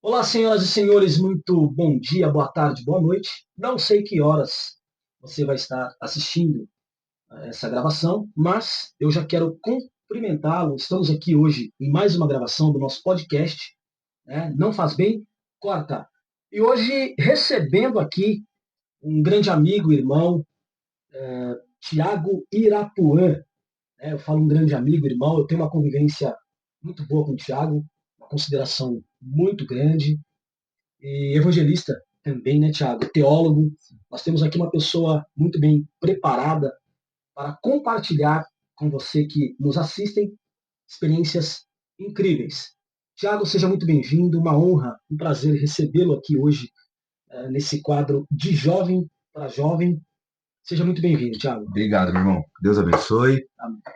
Olá, senhoras e senhores, muito bom dia, boa tarde, boa noite. Não sei que horas você vai estar assistindo essa gravação, mas eu já quero cumprimentá-lo. Estamos aqui hoje em mais uma gravação do nosso podcast, né? Não Faz Bem, Corta. E hoje recebendo aqui um grande amigo, irmão, Tiago Irapuã. Eu falo um grande amigo, irmão, eu tenho uma convivência muito boa com o Tiago, uma consideração muito grande. E evangelista também, né, Tiago? Teólogo. Nós temos aqui uma pessoa muito bem preparada para compartilhar com você que nos assistem experiências incríveis. Tiago, seja muito bem-vindo, uma honra, um prazer recebê-lo aqui hoje nesse quadro de jovem para jovem. Seja muito bem-vindo, Tiago. Obrigado, meu irmão. Que Deus abençoe.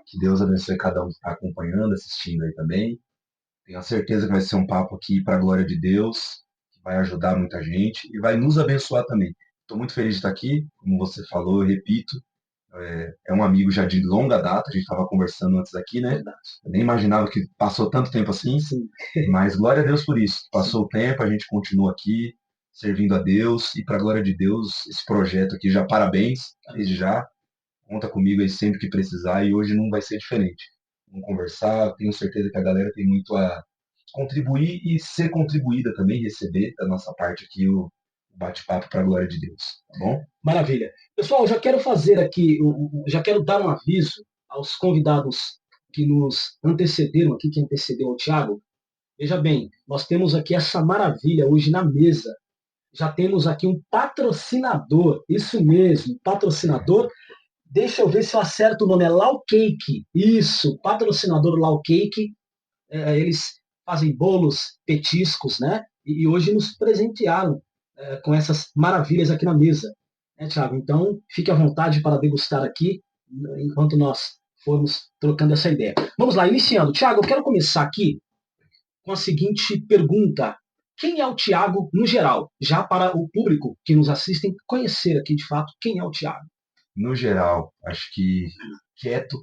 Que Deus abençoe cada um que está acompanhando, assistindo aí também. Tenho a certeza que vai ser um papo aqui para a glória de Deus, que vai ajudar muita gente e vai nos abençoar também. Estou muito feliz de estar aqui, como você falou, eu repito, é um amigo já de longa data, a gente estava conversando antes aqui, né? Verdade. Eu nem imaginava que passou tanto tempo assim, Sim. mas glória a Deus por isso. Passou Sim. o tempo, a gente continua aqui, servindo a Deus e para a glória de Deus, esse projeto aqui, já parabéns, desde já. Conta comigo aí sempre que precisar e hoje não vai ser diferente. Vamos conversar, tenho certeza que a galera tem muito a contribuir e ser contribuída também, receber da nossa parte aqui o bate-papo para a glória de Deus, tá bom? Maravilha. Pessoal, já quero fazer aqui, já quero dar um aviso aos convidados que nos antecederam aqui, que antecedeu o Tiago. Veja bem, nós temos aqui essa maravilha hoje na mesa. Já temos aqui um patrocinador, isso mesmo, patrocinador. Deixa eu ver se eu acerto o nome, é Lau Cake. Isso, patrocinador Lau Cake. Eles fazem bolos, petiscos, né? E hoje nos presentearam com essas maravilhas aqui na mesa, né, Tiago? Então, fique à vontade para degustar aqui, enquanto nós formos trocando essa ideia. Vamos lá, iniciando. Tiago, eu quero começar aqui com a seguinte pergunta. Quem é o Tiago no geral? Já para o público que nos assistem conhecer aqui de fato quem é o Tiago. No geral, acho que quieto,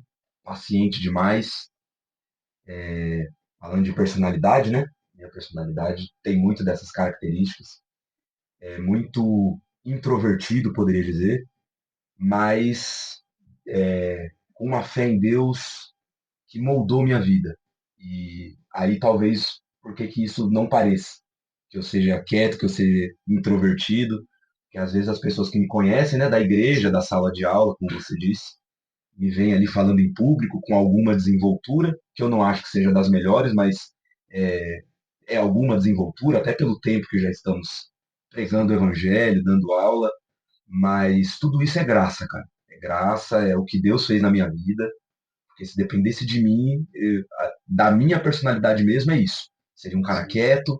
paciente demais, falando de personalidade, né? Minha personalidade tem muito dessas características. É muito introvertido, poderia dizer, mas com uma fé em Deus que moldou minha vida. E aí talvez porque que isso não pareça, que eu seja quieto, que eu seja introvertido, que às vezes as pessoas que me conhecem, né, da igreja, da sala de aula, como você disse, me veem ali falando em público com alguma desenvoltura, que eu não acho que seja das melhores, mas é, é alguma desenvoltura, até pelo tempo que já estamos pregando o evangelho, dando aula, mas tudo isso é graça, cara. É graça, é o que Deus fez na minha vida, porque se dependesse de mim, da minha personalidade mesmo, é isso. Seria um cara quieto,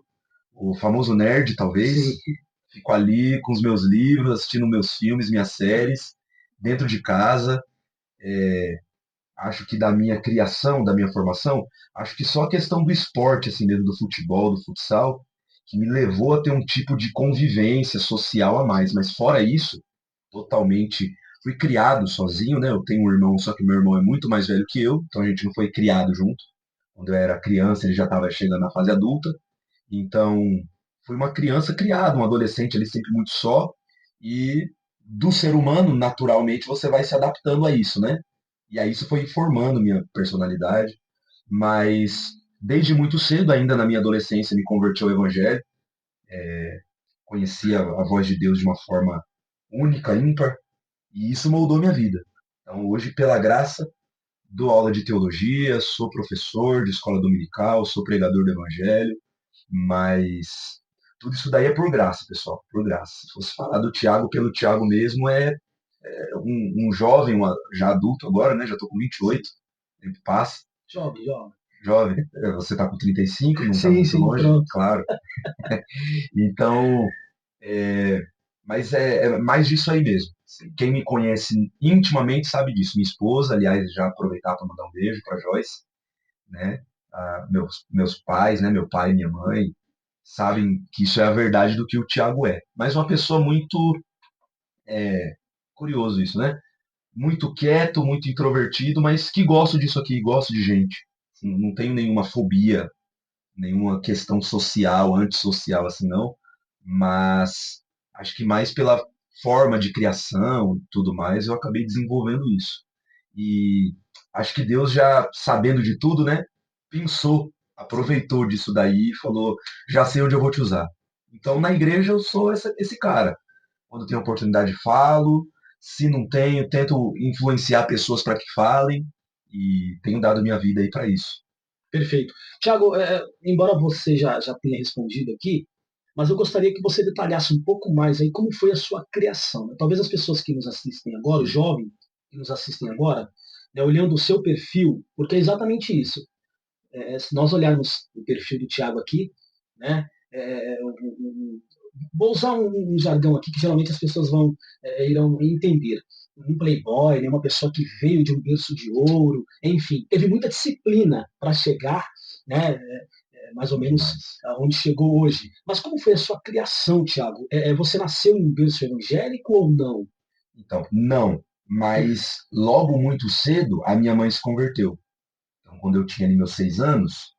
o famoso nerd, talvez. Sim. Fico ali com os meus livros, assistindo meus filmes, minhas séries, dentro de casa. Acho que da minha criação, da minha formação, acho que só a questão do esporte, assim mesmo, do futebol, do futsal, que me levou a ter um tipo de convivência social a mais. Mas fora isso, totalmente. Fui criado sozinho, né? Eu tenho um irmão, só que meu irmão é muito mais velho que eu, então a gente não foi criado junto. Quando eu era criança, ele já estava chegando na fase adulta. Então, fui uma criança criada, um adolescente ali sempre muito só. E do ser humano, naturalmente, você vai se adaptando a isso, né? E aí isso foi formando minha personalidade. Mas desde muito cedo, ainda na minha adolescência, me converti ao evangelho. Conheci a voz de Deus de uma forma única, ímpar, e isso moldou minha vida. Então, hoje, pela graça, dou aula de teologia, sou professor de escola dominical, sou pregador do evangelho, mas tudo isso daí é por graça, pessoal, por graça. Se fosse falar do Tiago pelo Tiago mesmo, um jovem, já adulto agora, né? Já estou com 28, tempo passa. Jovem, jovem. Jovem, você está com 35, não está Sim, muito sim, longe, pronto. claro. Então, é, mas é mais disso aí mesmo. Quem me conhece intimamente sabe disso. Minha esposa, aliás, já aproveitar para mandar um beijo para Joyce, né? Meus pais, né? Meu pai e minha mãe sabem que isso é a verdade do que o Tiago é. Mas uma pessoa muito curioso isso, né? Muito quieto, muito introvertido, mas que gosto disso aqui, gosto de gente. Não tenho nenhuma fobia, nenhuma questão social, antissocial assim não, mas acho que mais pela forma de criação e tudo mais, eu acabei desenvolvendo isso. E acho que Deus já sabendo de tudo, né, pensou, aproveitou disso daí e falou, já sei onde eu vou te usar. Então na igreja eu sou esse cara. Quando tenho oportunidade falo, se não tenho, tento influenciar pessoas para que falem e tenho dado minha vida aí para isso. Perfeito. Tiago, embora você já tenha respondido aqui, mas eu gostaria que você detalhasse um pouco mais aí como foi a sua criação, né? Talvez as pessoas que nos assistem agora, os Sim. jovens que nos assistem agora, né, olhando o seu perfil, porque é exatamente isso. Se nós olharmos o perfil do Tiago aqui, né, vou usar um jargão aqui que geralmente as pessoas irão entender. Um playboy, né, uma pessoa que veio de um berço de ouro, enfim, teve muita disciplina para chegar, né, mais ou menos Demais. onde chegou hoje. Mas como foi a sua criação, Tiago? Você nasceu em um berço evangélico ou não? Então, não, mas logo muito cedo a minha mãe se converteu. Então, quando eu tinha ali meus 6 anos,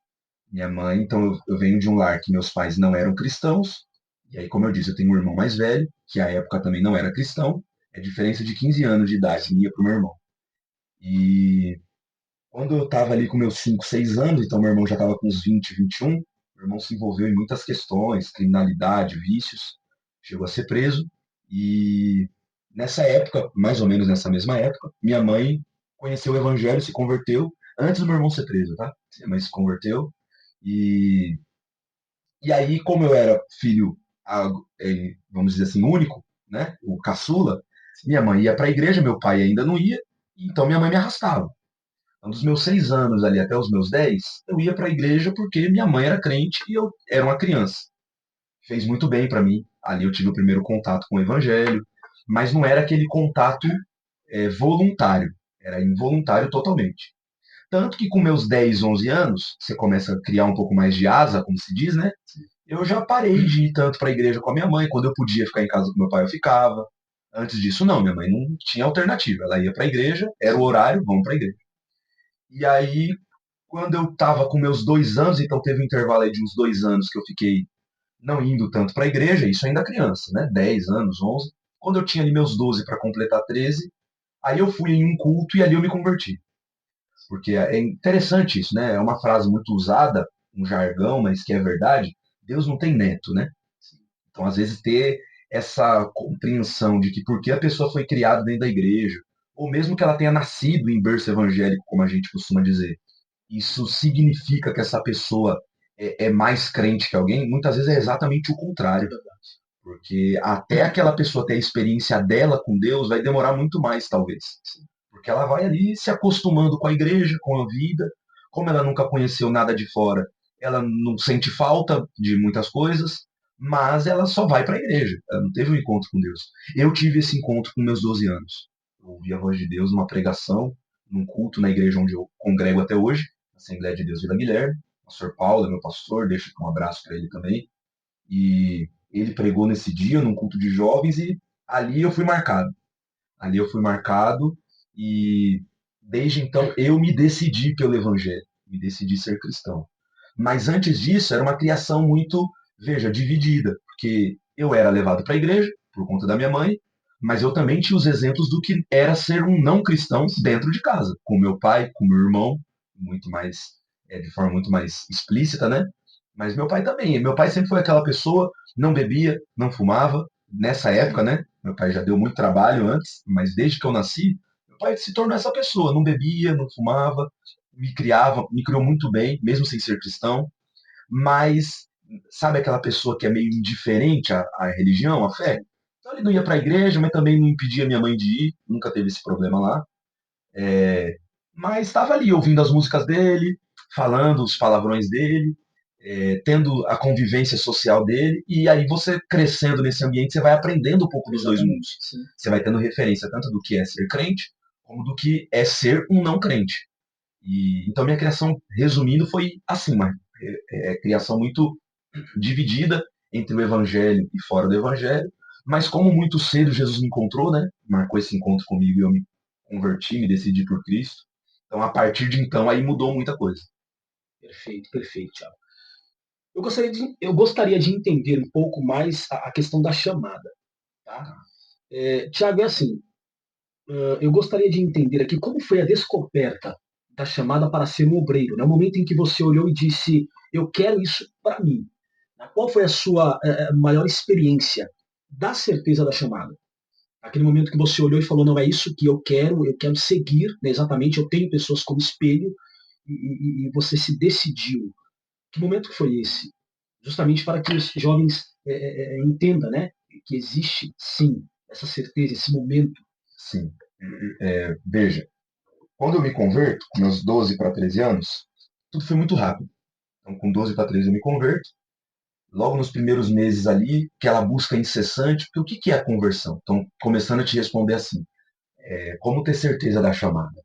minha mãe, então eu venho de um lar que meus pais não eram cristãos, e aí, como eu disse, eu tenho um irmão mais velho, que à época também não era cristão, é diferença de 15 anos de idade minha para o meu irmão. E quando eu estava ali com meus 5, 6 anos, então meu irmão já estava com uns 20, 21, meu irmão se envolveu em muitas questões, criminalidade, vícios, chegou a ser preso, e nessa época, mais ou menos nessa mesma época, minha mãe conheceu o evangelho, se converteu, antes do meu irmão ser preso, tá? Minha mãe se converteu, e e aí, como eu era filho, vamos dizer assim, único, né, o caçula, minha mãe ia para a igreja, meu pai ainda não ia, então minha mãe me arrastava. Então, dos meus 6 anos ali até os meus 10, eu ia para a igreja porque minha mãe era crente e eu era uma criança. Fez muito bem para mim. Ali eu tive o primeiro contato com o evangelho, mas não era aquele contato voluntário, era involuntário totalmente. Tanto que com meus 10, 11 anos, você começa a criar um pouco mais de asa, como se diz, né? Eu já parei de ir tanto para a igreja com a minha mãe. Quando eu podia ficar em casa com meu pai, eu ficava. Antes disso, não. Minha mãe não tinha alternativa. Ela ia para a igreja, era o horário, vamos para a igreja. E aí, quando eu estava com meus 2 anos, então teve um intervalo aí de uns 2 anos que eu fiquei não indo tanto para a igreja, isso ainda criança, né? 10 anos, 11. Quando eu tinha ali meus 12 para completar 13, aí eu fui em um culto e ali eu me converti. Porque é interessante isso, né? É uma frase muito usada, um jargão, mas que é verdade. Deus não tem neto, né? Então, às vezes, ter essa compreensão de que porque a pessoa foi criada dentro da igreja, ou mesmo que ela tenha nascido em berço evangélico, como a gente costuma dizer, isso significa que essa pessoa é mais crente que alguém? Muitas vezes é exatamente o contrário. Porque até aquela pessoa ter a experiência dela com Deus vai demorar muito mais, talvez. Porque ela vai ali se acostumando com a igreja, com a vida. Como ela nunca conheceu nada de fora, ela não sente falta de muitas coisas, mas ela só vai para a igreja. Ela não teve um encontro com Deus. Eu tive esse encontro com meus 12 anos. Eu ouvi a voz de Deus numa pregação, num culto na igreja onde eu congrego até hoje, Assembleia de Deus Vila Guilherme. O pastor Paulo é meu pastor, deixo um abraço para ele também. E ele pregou nesse dia, num culto de jovens, e ali eu fui marcado. Ali eu fui marcado e desde então eu me decidi pelo evangelho, me decidi ser cristão. Mas antes disso era uma criação muito, veja, dividida, porque eu era levado para a igreja por conta da minha mãe, mas eu também tinha os exemplos do que era ser um não cristão dentro de casa, com meu pai, com meu irmão, muito mais de forma muito mais explícita, né? Mas meu pai também. Meu pai sempre foi aquela pessoa, não bebia, não fumava. Nessa época, né? Meu pai já deu muito trabalho antes, mas desde que eu nasci, meu pai se tornou essa pessoa. Não bebia, não fumava, me criava, me criou muito bem, mesmo sem ser cristão. Mas sabe aquela pessoa que é meio indiferente à religião, à fé? Então ele não ia para a igreja, mas também não impedia minha mãe de ir, nunca teve esse problema lá. Mas estava ali ouvindo as músicas dele, falando os palavrões dele, tendo a convivência social dele, e aí você crescendo nesse ambiente, você vai aprendendo um pouco dos dois mundos. Sim. Você vai tendo referência tanto do que é ser crente, como do que é ser um não crente. E, então minha criação, resumindo, foi assim, uma criação muito dividida entre o evangelho e fora do evangelho, mas como muito cedo Jesus me encontrou, né? Marcou esse encontro comigo e eu me converti, me decidi por Cristo. Então a partir de então aí mudou muita coisa. Perfeito, perfeito, Thiago. eu gostaria de entender um pouco mais a questão da chamada, tá? Tiago, é assim, eu gostaria de entender aqui como foi a descoberta da chamada para ser um obreiro, né? O momento em que você olhou e disse, eu quero isso para mim. Qual foi a sua maior experiência da certeza da chamada? Aquele momento que você olhou e falou, não, é isso que eu quero seguir, né, exatamente, eu tenho pessoas como espelho, e você se decidiu. Que momento foi esse? Justamente para que os jovens entendam, né, que existe, sim, essa certeza, esse momento. Sim. Veja, quando eu me converto, com meus 12 para 13 anos, tudo foi muito rápido. Então, com 12 para 13 eu me converto. Logo nos primeiros meses ali, aquela busca incessante, porque o que é a conversão? Então, começando a te responder assim, como ter certeza da chamada?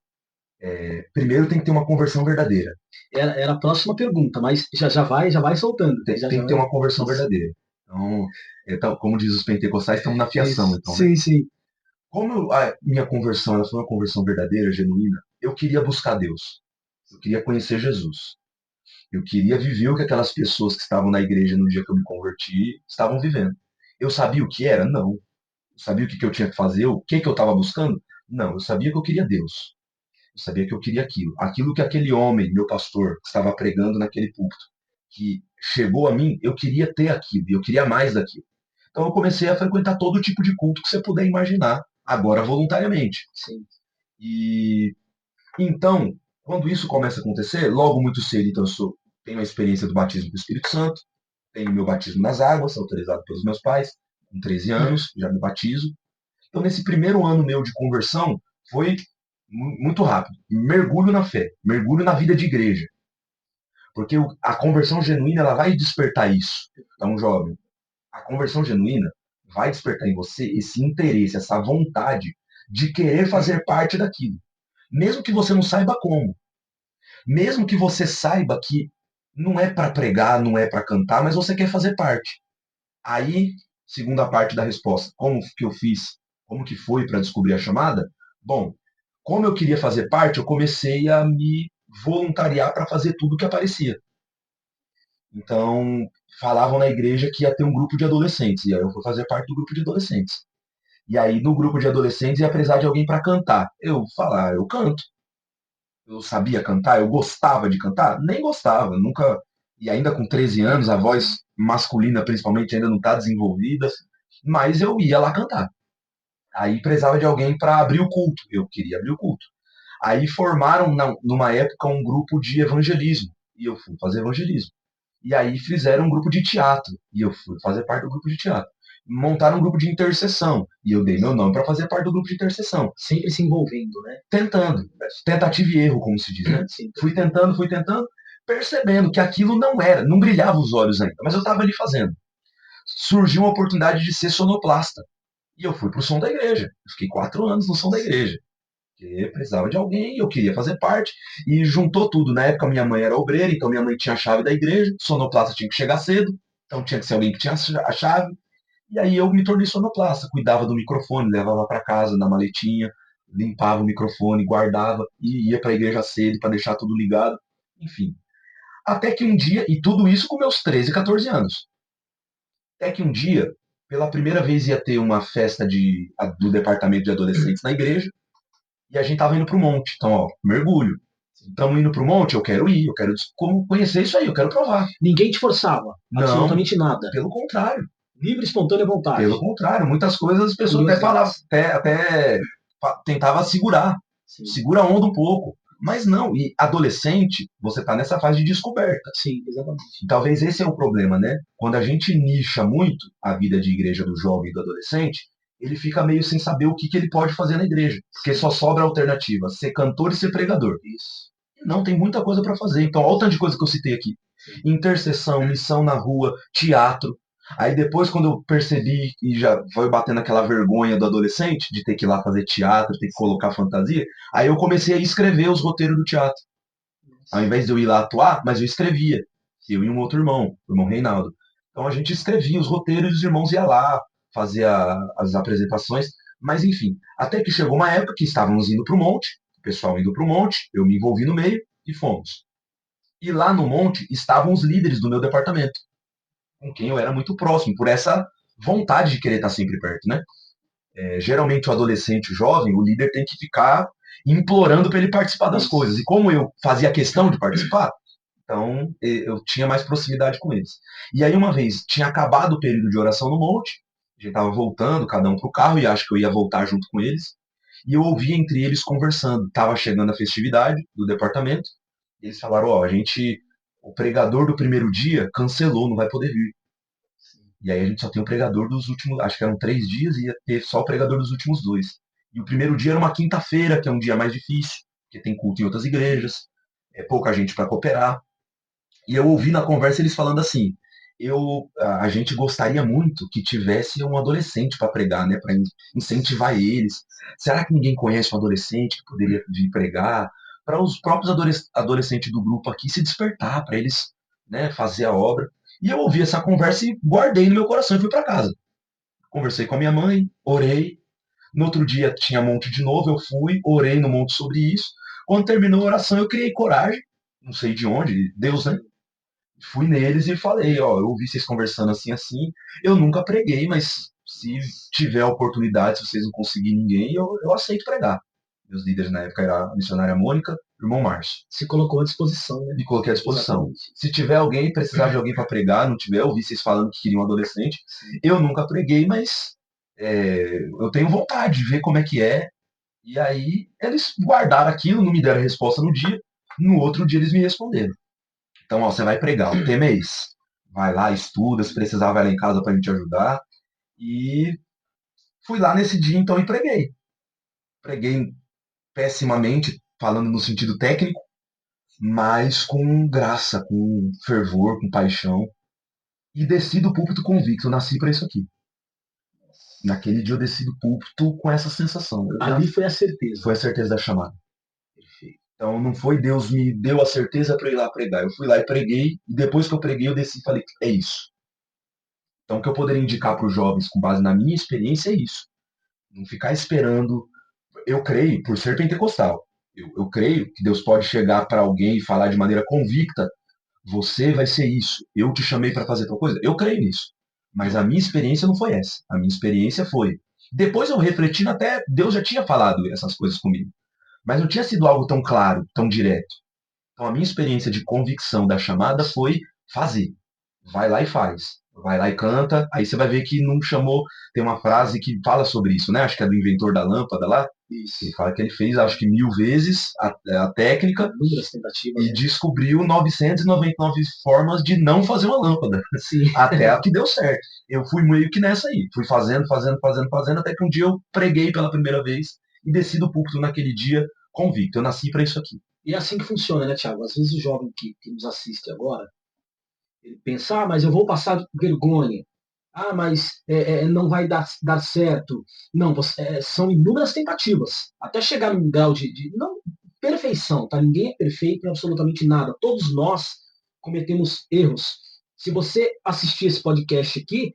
Primeiro tem que ter uma conversão verdadeira. Era a próxima pergunta, mas já vai soltando. Tem que ter uma conversão Isso. verdadeira. Então, como diz os pentecostais, estamos na fiação, Isso. então, né? Sim, sim. Como a minha conversão ela foi uma conversão verdadeira, genuína, eu queria buscar Deus. Eu queria conhecer Jesus. Eu queria viver o que aquelas pessoas que estavam na igreja no dia que eu me converti estavam vivendo. Eu sabia o que era? Não. Eu sabia o que eu tinha que fazer? O que eu estava buscando? Não. Eu sabia que eu queria Deus. Eu sabia que eu queria aquilo. Aquilo que aquele homem, meu pastor, estava pregando naquele púlpito, que chegou a mim, eu queria ter aquilo. E eu queria mais daquilo. Então eu comecei a frequentar todo tipo de culto que você puder imaginar, agora voluntariamente. Sim. E então, quando isso começa a acontecer, logo muito cedo, então tenho a experiência do batismo do Espírito Santo, tenho meu batismo nas águas, autorizado pelos meus pais, com 13 anos, já me batizo. Então, nesse primeiro ano meu de conversão, foi muito rápido. Mergulho na fé, mergulho na vida de igreja. Porque a conversão genuína, ela vai despertar isso. Então, jovem, a conversão genuína vai despertar em você esse interesse, essa vontade de querer fazer parte daquilo. Mesmo que você não saiba como. Mesmo que você saiba que não é para pregar, não é para cantar, mas você quer fazer parte. Aí, segunda parte da resposta, como que eu fiz, como que foi para descobrir a chamada? Bom, como eu queria fazer parte, eu comecei a me voluntariar para fazer tudo que aparecia. Então, falavam na igreja que ia ter um grupo de adolescentes, e aí eu fui fazer parte do grupo de adolescentes. E aí, no grupo de adolescentes, ia precisar de alguém para cantar. Eu falar, eu canto. Eu sabia cantar, eu gostava de cantar? Nem gostava, nunca. E ainda com 13 anos, a voz masculina principalmente ainda não está desenvolvida, mas eu ia lá cantar. Aí precisava de alguém para abrir o culto, eu queria abrir o culto. Aí formaram, numa época, um grupo de evangelismo, e eu fui fazer evangelismo. E aí fizeram um grupo de teatro, e eu fui fazer parte do grupo de teatro. Montaram um grupo de intercessão, e eu dei meu nome para fazer parte do grupo de intercessão. Sempre se envolvendo, né? Tentando, tentativa e erro, como se diz, né? Sim. Fui tentando, percebendo que aquilo não era, não brilhava os olhos ainda, mas eu estava ali fazendo. Surgiu uma oportunidade de ser sonoplasta. E eu fui pro som da igreja. Eu fiquei 4 anos no som da igreja. Porque precisava de alguém, eu queria fazer parte. E juntou tudo. Na época minha mãe era obreira, então minha mãe tinha a chave da igreja, sonoplasta tinha que chegar cedo, então tinha que ser alguém que tinha a chave. E aí eu me tornei sonoplasta, cuidava do microfone, levava para casa na maletinha, limpava o microfone, guardava e ia para a igreja cedo para deixar tudo ligado. Enfim. Até que um dia, e tudo isso com meus 13, 14 anos. Até que um dia, pela primeira vez ia ter uma festa do departamento de adolescentes na igreja, e a gente tava indo pro monte. Então, ó, mergulho. Estamos indo pro monte, eu quero ir, eu quero conhecer isso aí, eu quero provar. Ninguém te forçava, Não, absolutamente nada. pelo contrário. Livre, espontânea vontade. Pelo contrário, muitas coisas as pessoas até falavam, até tentava segurar. Sim. Segura a onda um pouco. Mas não, e adolescente, você tá nessa fase de descoberta. Sim, exatamente. E talvez esse é o problema, né? Quando a gente nicha muito a vida de igreja do jovem e do adolescente, ele fica meio sem saber o que ele pode fazer na igreja. Porque só sobra a alternativa, ser cantor e ser pregador. Isso. Não, tem muita coisa para fazer. Então, olha o tanto de coisa que eu citei aqui. Intercessão, missão na rua, teatro. Aí depois, quando eu percebi e já foi batendo aquela vergonha do adolescente, de ter que ir lá fazer teatro, ter que colocar fantasia, aí eu comecei a escrever os roteiros do teatro. Ao invés de eu ir lá atuar, mas eu escrevia. Eu e um outro irmão, o irmão Reinaldo. Então a gente escrevia os roteiros e os irmãos iam lá, fazia as apresentações. Mas enfim, até que chegou uma época que estávamos indo para o monte, o pessoal indo para o monte, eu me envolvi no meio e fomos. E lá no monte estavam os líderes do meu departamento, com quem eu era muito próximo, por essa vontade de querer estar sempre perto, né? Geralmente o adolescente, o jovem, o líder tem que ficar implorando para ele participar das coisas. E Isso. como eu fazia questão de participar, então eu tinha mais proximidade com eles. E aí uma vez tinha acabado o período de oração no monte, a gente estava voltando, cada um para o carro, e acho que eu ia voltar junto com eles. E eu ouvi entre eles conversando. Estava chegando a festividade do departamento. E eles falaram: ó, o pregador do primeiro dia cancelou, não vai poder vir. E aí a gente só tem o pregador dos últimos, acho que eram 3 dias, e ia ter só o pregador dos últimos 2. E o primeiro dia era uma quinta-feira, que é um dia mais difícil, porque tem culto em outras igrejas, é pouca gente para cooperar. E eu ouvi na conversa eles falando assim: a gente gostaria muito que tivesse um adolescente para pregar, né, para incentivar eles. Será que ninguém conhece um adolescente que poderia vir pregar? Para os próprios adolescentes do grupo aqui se despertar, para eles, né, fazer a obra. E eu ouvi essa conversa e guardei no meu coração e fui para casa. Conversei com a minha mãe, orei. No outro dia tinha monte de novo, eu fui, orei no monte sobre isso. Quando terminou a oração, eu criei coragem, não sei de onde, Deus, né? Fui neles e falei: ó, eu ouvi vocês conversando assim, assim. Eu nunca preguei, mas se tiver oportunidade, se vocês não conseguirem ninguém, eu aceito pregar. Meus líderes na época eram a missionária Mônica e o irmão Márcio. Se colocou à disposição, né? Me coloquei à disposição. Exatamente. Se tiver alguém, precisar de alguém para pregar, não tiver, eu ouvi vocês falando que queriam um adolescente. Eu nunca preguei, mas eu tenho vontade de ver como é que é. E aí eles guardaram aquilo, não me deram resposta no dia. No outro dia eles me responderam. Então, ó, você vai pregar, o tema é esse. Vai lá, estuda, se precisar vai lá em casa pra gente ajudar. E fui lá nesse dia então e preguei. Preguei pessimamente, falando no sentido técnico, mas com graça, com fervor, com paixão. E desci do púlpito convicto, eu nasci para isso aqui. Naquele dia eu desci do púlpito com essa sensação. Ali foi a certeza. Foi a certeza da chamada. Perfeito. Então não foi Deus me deu a certeza para ir lá pregar. Eu fui lá e preguei, e depois que eu preguei, eu desci e falei: é isso. Então, o que eu poderia indicar para os jovens, com base na minha experiência, é isso. Não ficar esperando. Eu creio, por ser pentecostal, eu creio que Deus pode chegar para alguém e falar de maneira convicta: você vai ser isso, eu te chamei para fazer tal coisa. Eu creio nisso. Mas a minha experiência não foi essa. A minha experiência foi. Depois eu refletindo, até Deus já tinha falado essas coisas comigo. Mas não tinha sido algo tão claro, tão direto. Então, a minha experiência de convicção da chamada foi fazer. Vai lá e faz. Vai lá e canta. Aí você vai ver que não chamou. Tem uma frase que fala sobre isso, né? Acho que é do inventor da lâmpada lá. Isso. Ele fala que ele fez, acho que 1000 vezes a técnica e descobriu 999 formas de não fazer uma lâmpada. Sim. Até a que deu certo. Eu fui meio que nessa aí. Fui fazendo, até que um dia eu preguei pela primeira vez e desci do púlpito naquele dia convicto. Eu nasci para isso aqui. E é assim que funciona, né, Thiago? Às vezes o jovem que nos assiste agora, ele pensa: mas eu vou passar vergonha. Mas não vai dar certo. Não, são inúmeras tentativas. Até chegar num grau de não, perfeição, tá? Ninguém é perfeito em absolutamente nada. Todos nós cometemos erros. Se você assistir esse podcast aqui,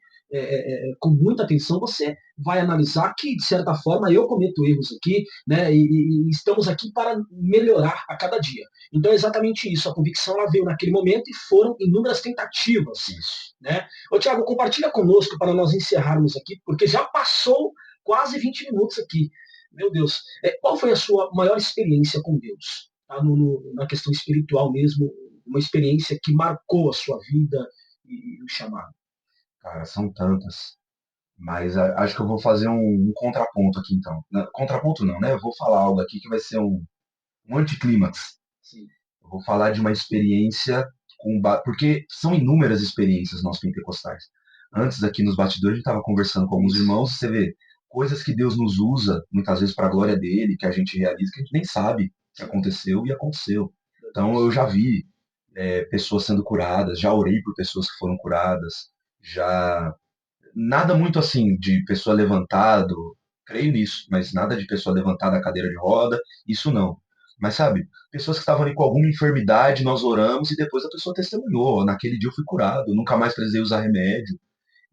com muita atenção, você vai analisar que, de certa forma, eu cometo erros aqui, né? E estamos aqui para melhorar a cada dia. Então é exatamente isso. A convicção ela veio naquele momento e foram inúmeras tentativas. Isso. Né? Ô, Thiago, compartilha conosco para nós encerrarmos aqui, porque já passou quase 20 minutos aqui. Meu Deus. Qual foi a sua maior experiência com Deus? Tá? Na questão espiritual mesmo, uma experiência que marcou a sua vida e o chamado. Cara, são tantas. Mas acho que eu vou fazer um contraponto aqui, então. Contraponto não, né? Eu vou falar algo aqui que vai ser um anticlímax. Sim. Eu vou falar de uma experiência porque são inúmeras experiências nós pentecostais. Antes aqui nos bastidores a gente estava conversando com alguns irmãos, você vê coisas que Deus nos usa, muitas vezes para a glória dele, que a gente realiza, que a gente nem sabe que aconteceu e aconteceu. Então eu já vi pessoas sendo curadas, já orei por pessoas que foram curadas, já nada muito assim de pessoa levantada, creio nisso, mas nada de pessoa levantada da cadeira de roda, isso não. Mas sabe, pessoas que estavam ali com alguma enfermidade, nós oramos e depois a pessoa testemunhou: naquele dia eu fui curado, nunca mais precisei usar remédio.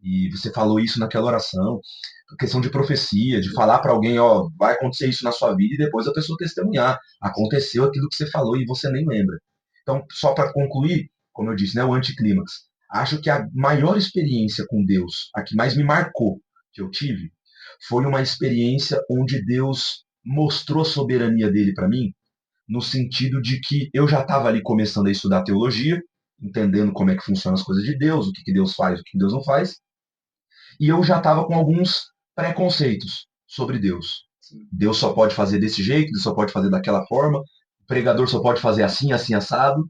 E você falou isso naquela oração. Questão de profecia, de falar para alguém: ó, vai acontecer isso na sua vida, e depois a pessoa testemunhar: aconteceu aquilo que você falou e você nem lembra. Então, só para concluir, como eu disse, né, o anticlímax. Acho que a maior experiência com Deus, a que mais me marcou, que eu tive, foi uma experiência onde Deus mostrou a soberania dele para mim, no sentido de que eu já estava ali começando a estudar teologia, entendendo como é que funcionam as coisas de Deus, o que Deus faz, o que Deus não faz, e eu já estava com alguns preconceitos sobre Deus. Deus só pode fazer desse jeito, Deus só pode fazer daquela forma, o pregador só pode fazer assim, assim, assado.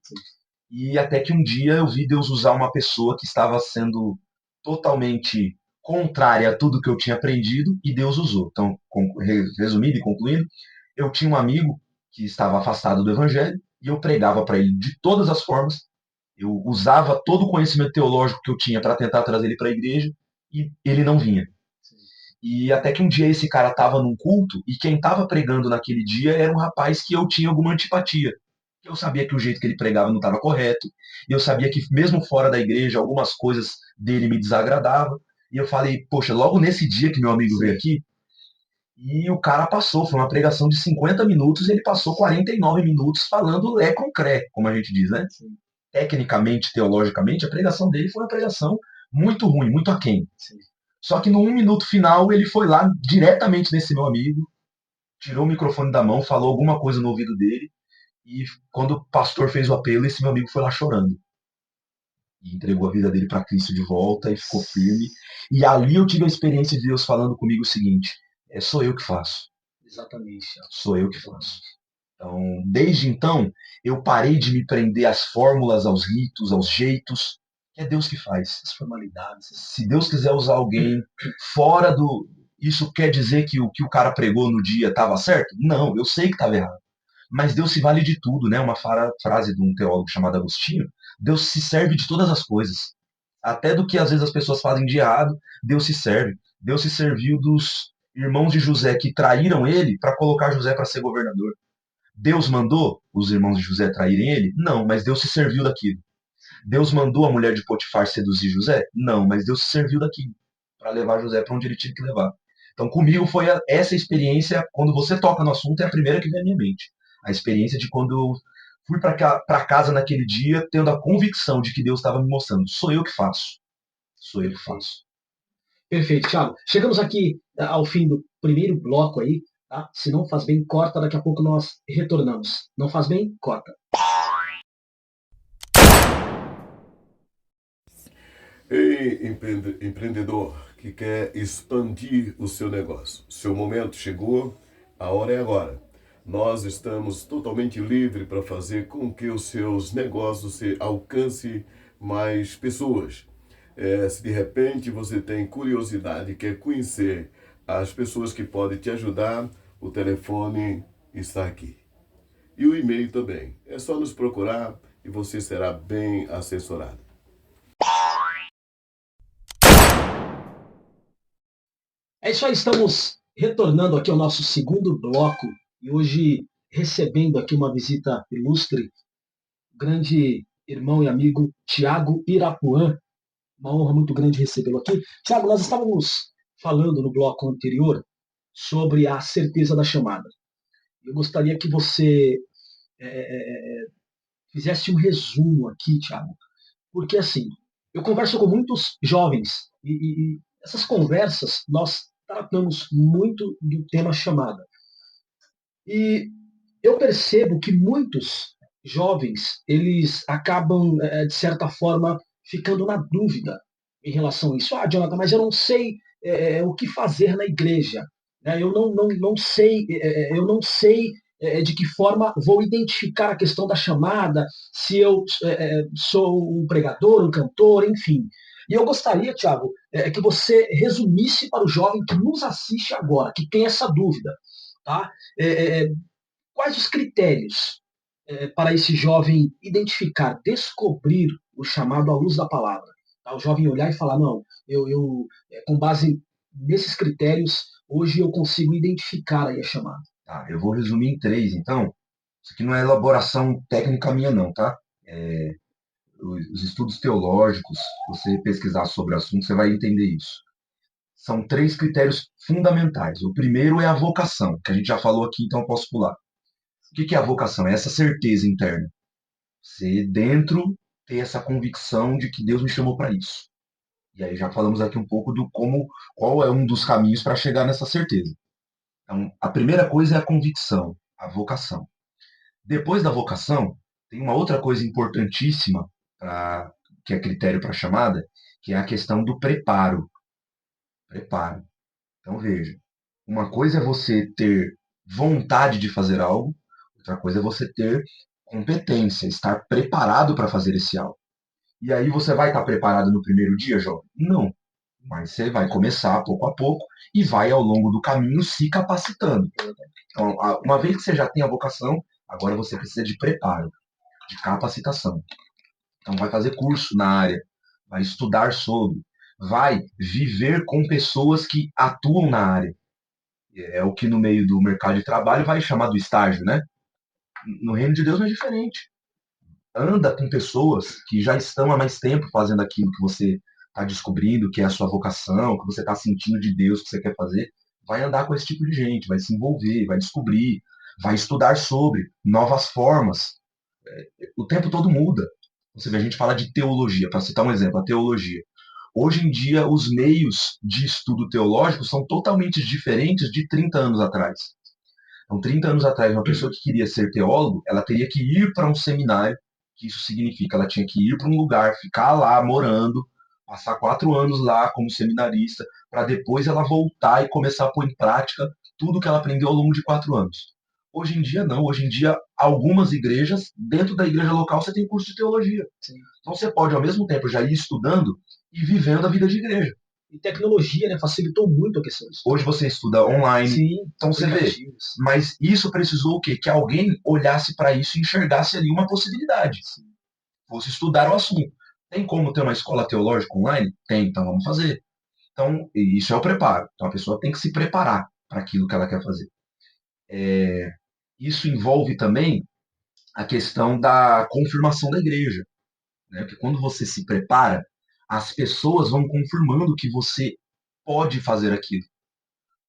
E até que um dia eu vi Deus usar uma pessoa que estava sendo totalmente contrária a tudo que eu tinha aprendido, e Deus usou. Então, resumindo e concluindo, eu tinha um amigo que estava afastado do evangelho, e eu pregava para ele de todas as formas, eu usava todo o conhecimento teológico que eu tinha para tentar trazer ele para a igreja, e ele não vinha. E até que um dia esse cara estava num culto, e quem estava pregando naquele dia era um rapaz que eu tinha alguma antipatia. Eu sabia que o jeito que ele pregava não estava correto, e eu sabia que mesmo fora da igreja algumas coisas dele me desagradavam. E eu falei, poxa, logo nesse dia que meu amigo veio aqui, e o cara passou, foi uma pregação de 50 minutos, e ele passou 49 minutos falando lé com cré, como a gente diz, né? Sim. Tecnicamente, teologicamente, a pregação dele foi uma pregação muito ruim, muito aquém. Sim. Só que no 1 minuto final, ele foi lá diretamente nesse meu amigo, tirou o microfone da mão, falou alguma coisa no ouvido dele, e quando o pastor fez o apelo, esse meu amigo foi lá chorando. E entregou a vida dele para Cristo de volta e ficou firme. E ali eu tive a experiência de Deus falando comigo o seguinte: sou eu que faço. Exatamente. Sou eu que faço. Então, desde então, eu parei de me prender às fórmulas, aos ritos, aos jeitos. É Deus que faz. As formalidades. Se Deus quiser usar alguém fora do. Isso quer dizer que o que o cara pregou no dia estava certo? Não, eu sei que estava errado. Mas Deus se vale de tudo, né? Uma frase de um teólogo chamado Agostinho. Deus se serve de todas as coisas. Até do que às vezes as pessoas fazem de errado, Deus se serve. Deus se serviu dos irmãos de José que traíram ele para colocar José para ser governador. Deus mandou os irmãos de José traírem ele? Não, mas Deus se serviu daquilo. Deus mandou a mulher de Potifar seduzir José? Não, mas Deus se serviu daquilo para levar José para onde ele tinha que levar. Então, comigo foi essa experiência, quando você toca no assunto, é a primeira que vem à minha mente. A experiência de quando eu fui para casa naquele dia, tendo a convicção de que Deus estava me mostrando: sou eu que faço. Sou eu que faço. Perfeito, Thiago. Chegamos aqui ao fim do primeiro bloco aí, tá? Se não faz bem, corta, daqui a pouco nós retornamos. Não faz bem, corta. Ei, empreendedor que quer expandir o seu negócio. Seu momento chegou, a hora é agora. Nós estamos totalmente livres para fazer com que os seus negócios alcancem mais pessoas. Se de repente você tem curiosidade e quer conhecer as pessoas que podem te ajudar, o telefone está aqui. E o e-mail também. É só nos procurar e você será bem assessorado. É isso aí, estamos retornando aqui ao nosso segundo bloco e hoje recebendo aqui uma visita ilustre, grande irmão e amigo Tiago Irapuã. Uma honra muito grande recebê-lo aqui. Tiago, nós estávamos falando no bloco anterior sobre a certeza da chamada. Eu gostaria que você fizesse um resumo aqui, Tiago, porque assim, eu converso com muitos jovens e essas conversas nós tratamos muito do tema chamada. E eu percebo que muitos jovens, eles acabam, de certa forma, ficando na dúvida em relação a isso. Ah, Jonathan, mas eu não sei o que fazer na igreja. Né? Eu não sei de que forma vou identificar a questão da chamada, se eu sou um pregador, um cantor, enfim. E eu gostaria, Tiago, que você resumisse para o jovem que nos assiste agora, que tem essa dúvida, tá? Quais os critérios para esse jovem identificar, descobrir o chamado à luz da palavra? Tá? O jovem olhar e falar, não, com base nesses critérios, hoje eu consigo identificar aí a chamada. Tá, eu vou resumir em 3, então. Isso aqui não é elaboração técnica minha, não, tá? Os estudos teológicos, você pesquisar sobre o assunto, você vai entender isso. São 3 critérios fundamentais. O primeiro é a vocação, que a gente já falou aqui, então eu posso pular. O que é a vocação? É essa certeza interna. Você dentro ter essa convicção de que Deus me chamou para isso. E aí já falamos aqui um pouco do qual é um dos caminhos para chegar nessa certeza. Então, a primeira coisa é a convicção, a vocação. Depois da vocação, tem uma outra coisa importantíssima, que é critério para a chamada, que é a questão do preparo. Preparo. Então, veja, uma coisa é você ter vontade de fazer algo, outra coisa é você ter competência, estar preparado para fazer esse algo. E aí você vai estar preparado no primeiro dia, jovem? Não. Mas você vai começar pouco a pouco e vai ao longo do caminho se capacitando. Então, uma vez que você já tem a vocação, agora você precisa de preparo, de capacitação. Então vai fazer curso na área, vai estudar sobre, vai viver com pessoas que atuam na área. É o que no meio do mercado de trabalho vai chamar do estágio, né? No reino de Deus não é diferente. Anda com pessoas que já estão há mais tempo fazendo aquilo que você está descobrindo, que é a sua vocação, que você está sentindo de Deus que você quer fazer. Vai andar com esse tipo de gente, vai se envolver, vai descobrir, vai estudar sobre novas formas. O tempo todo muda. Você vê, a gente fala de teologia, para citar um exemplo, a teologia. Hoje em dia, os meios de estudo teológico são totalmente diferentes de 30 anos atrás. Então, 30 anos atrás, uma pessoa que queria ser teólogo, ela teria que ir para um seminário, que isso significa, ela tinha que ir para um lugar, ficar lá morando, passar 4 anos lá como seminarista, para depois ela voltar e começar a pôr em prática tudo que ela aprendeu ao longo de 4 anos. Hoje em dia, não. Hoje em dia, algumas igrejas, dentro da igreja local, você tem curso de teologia. Sim. Então, você pode, ao mesmo tempo, já ir estudando e vivendo a vida de igreja. E tecnologia, né, facilitou muito a questão disso. Hoje você estuda online, Sim, então você vê. Mas isso precisou o quê? Que alguém olhasse para isso e enxergasse ali uma possibilidade. Sim. Fosse estudar o assunto. Tem como ter uma escola teológica online? Tem, então vamos fazer. Então, isso é o preparo. Então a pessoa tem que se preparar para aquilo que ela quer fazer. Isso envolve também a questão da confirmação da igreja. Né? Porque quando você se prepara, as pessoas vão confirmando que você pode fazer aquilo.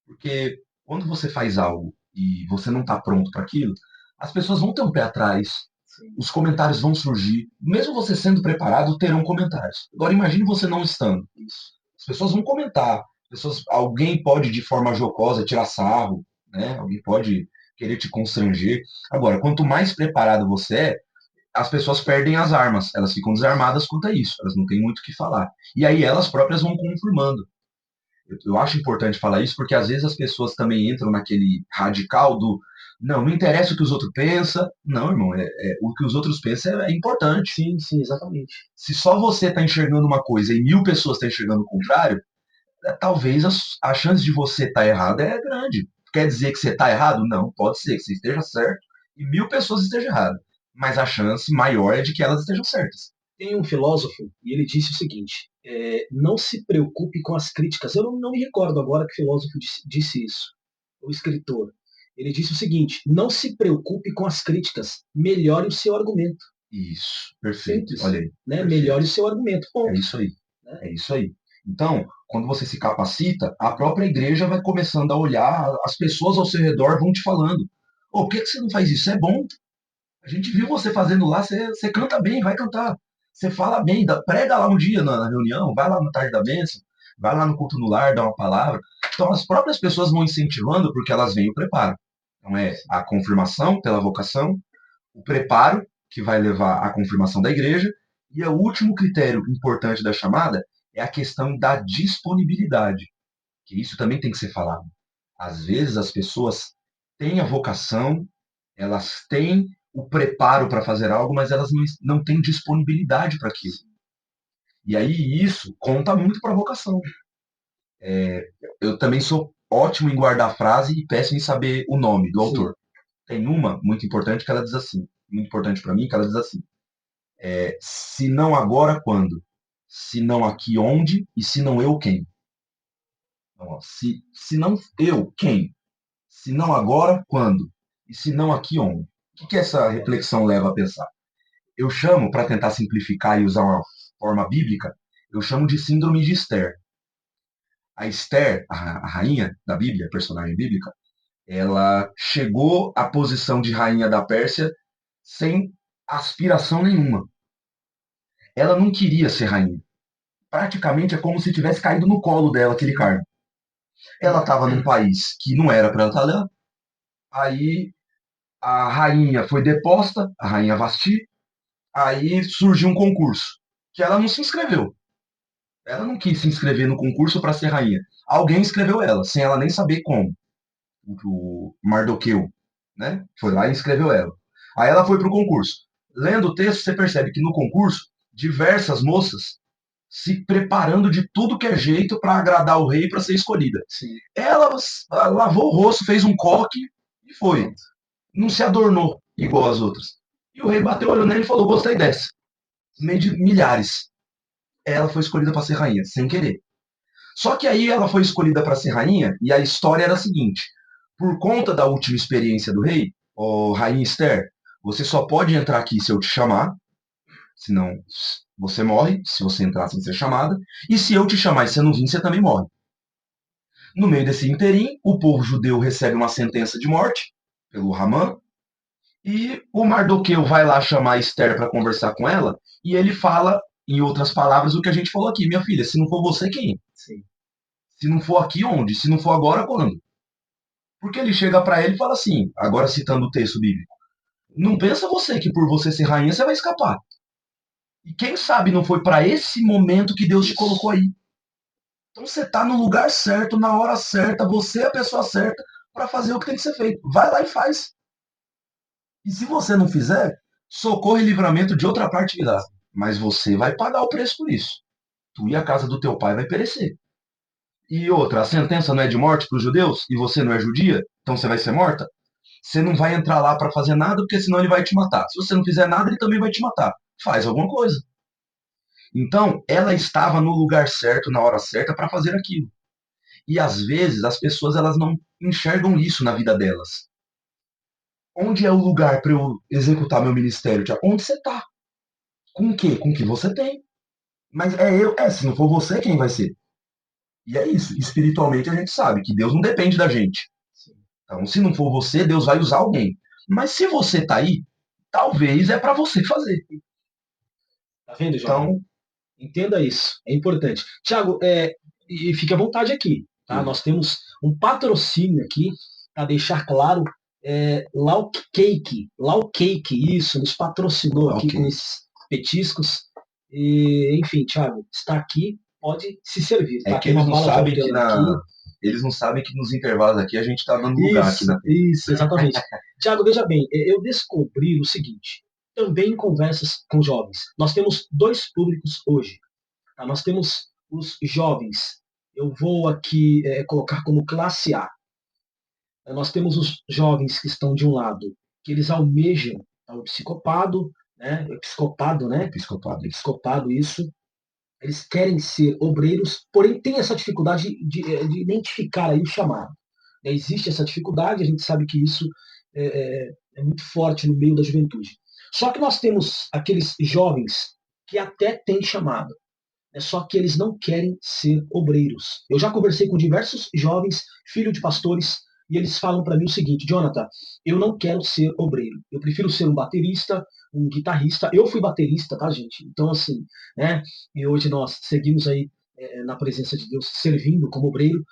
Porque quando você faz algo e você não está pronto para aquilo, as pessoas vão ter um pé atrás, os comentários vão surgir. Mesmo você sendo preparado, terão comentários. Agora imagine você não estando. As pessoas vão comentar. Alguém pode, de forma jocosa, tirar sarro, né? Alguém pode querer te constranger. Agora, quanto mais preparado você é, as pessoas perdem as armas. Elas ficam desarmadas quanto a isso. Elas não têm muito o que falar. E aí elas próprias vão confirmando. Eu acho importante falar isso porque às vezes as pessoas também entram naquele radical do não interessa o que os outros pensam. Não, irmão, o que os outros pensam é importante. Sim, sim, exatamente. Se só você está enxergando uma coisa e 1000 pessoas estão enxergando o contrário, talvez a chance de você estar errado é grande. Quer dizer que você está errado? Não, pode ser que você esteja certo e 1000 pessoas estejam erradas. Mas a chance maior é de que elas estejam certas. Tem um filósofo e ele disse o seguinte: não se preocupe com as críticas. Eu não me recordo agora que filósofo disse isso, o escritor. Ele disse o seguinte: não se preocupe com as críticas, melhore o seu argumento. Isso, perfeito. Simples, olha aí. Né? Perfeito. Melhore o seu argumento. Ponto. É isso aí. Né? É isso aí. Então, quando você se capacita, a própria igreja vai começando a olhar, as pessoas ao seu redor vão te falando: oh, por que você não faz isso? Isso é bom. A gente viu você fazendo lá, você canta bem, vai cantar. Você fala bem, prega lá um dia na reunião, vai lá no Tarde da Bênção, vai lá no culto no lar, dá uma palavra. Então as próprias pessoas vão incentivando porque elas veem o preparo. Então é a confirmação pela vocação, o preparo, que vai levar à confirmação da igreja, e o último critério importante da chamada é a questão da disponibilidade, que isso também tem que ser falado. Às vezes as pessoas têm a vocação, elas têm o preparo para fazer algo, mas elas não têm disponibilidade para aquilo. E aí isso conta muito para a vocação. Eu também sou ótimo em guardar a frase e péssimo em saber o nome do autor. Tem uma muito importante que ela diz assim, muito importante para mim, que ela diz assim: se não agora, quando? Se não aqui, onde? E se não eu, quem? Então, ó, se não eu, quem? Se não agora, quando? E se não aqui, onde? O que essa reflexão leva a pensar? Eu chamo, para tentar simplificar e usar uma forma bíblica, eu chamo de síndrome de Esther. A Esther, a rainha da Bíblia, a personagem bíblica, ela chegou à posição de rainha da Pérsia sem aspiração nenhuma. Ela não queria ser rainha. Praticamente é como se tivesse caído no colo dela aquele cargo. Ela estava num país que não era para ela estar lá. Aí a rainha foi deposta, a rainha Vasti. Aí surgiu um concurso que ela não se inscreveu. Ela não quis se inscrever no concurso para ser rainha. Alguém inscreveu ela, sem ela nem saber como. O Mardoqueu, né? Foi lá e inscreveu ela. Aí ela foi pro concurso. Lendo o texto, você percebe que no concurso, diversas moças se preparando de tudo que é jeito para agradar o rei para ser escolhida. Sim. Ela lavou o rosto, fez um coque e foi. Não se adornou igual as outras. E o rei bateu o olho nele e falou: gostei dessa. No meio de milhares. Ela foi escolhida para ser rainha, sem querer. Só que aí ela foi escolhida para ser rainha e a história era a seguinte: por conta da última experiência do rei, ó, rainha Esther, você só pode entrar aqui se eu te chamar, senão você morre, se você entrar sem ser chamada, e se eu te chamar e você não vir, você também morre. No meio desse interim, o povo judeu recebe uma sentença de morte pelo Ramã, e o Mardoqueu vai lá chamar a Esther para conversar com ela, e ele fala, em outras palavras, o que a gente falou aqui: minha filha, se não for você, quem? Sim. Se não for aqui, onde? Se não for agora, quando? Porque ele chega para ele e fala assim, agora citando o texto bíblico: não pensa você que por você ser rainha você vai escapar. E quem sabe não foi para esse momento que Deus te colocou aí. Então você tá no lugar certo, na hora certa, você é a pessoa certa para fazer o que tem que ser feito. Vai lá e faz. E se você não fizer, socorro e livramento de outra parte virá. Mas você vai pagar o preço por isso. Tu e a casa do teu pai vai perecer. E outra, a sentença não é de morte para os judeus e você não é judia, então você vai ser morta? Você não vai entrar lá para fazer nada, porque senão ele vai te matar. Se você não fizer nada, ele também vai te matar. Faz alguma coisa. Então, ela estava no lugar certo, na hora certa, para fazer aquilo. E às vezes as pessoas elas não enxergam isso na vida delas. Onde é o lugar para eu executar meu ministério? Onde você está? Com o quê? Com o que você tem. Mas se não for você, quem vai ser? E é isso. Espiritualmente a gente sabe que Deus não depende da gente. Então, se não for você, Deus vai usar alguém. Mas se você tá aí, talvez é para você fazer. Tá vendo, João? Então, entenda isso. É importante. Tiago, e fique à vontade aqui. Tá? Nós temos um patrocínio aqui, para deixar claro. Lau Cake, isso, nos patrocinou aqui com esses petiscos. E, enfim, Tiago, está aqui, pode se servir. Tá? É que eles não sabem que eles não sabem que nos intervalos aqui a gente está dando lugar aqui na TV. Isso, exatamente. Tiago, veja bem, eu descobri o seguinte, também em conversas com jovens. Nós temos dois públicos hoje. Tá? Nós temos os jovens. Eu vou aqui colocar como classe A. Nós temos os jovens que estão de um lado, que eles almejam o psicopado, né? Episcopado, isso. Eles querem ser obreiros, porém tem essa dificuldade de identificar aí o chamado. Existe essa dificuldade, a gente sabe que isso é muito forte no meio da juventude. Só que nós temos aqueles jovens que até têm chamado, só que eles não querem ser obreiros. Eu já conversei com diversos jovens, filhos de pastores, e eles falam para mim o seguinte: Jonathan, eu não quero ser obreiro, eu prefiro ser um baterista, um guitarrista. Eu fui baterista, tá, gente? Então, assim, né? E hoje nós seguimos aí na presença de Deus, servindo como obreiro.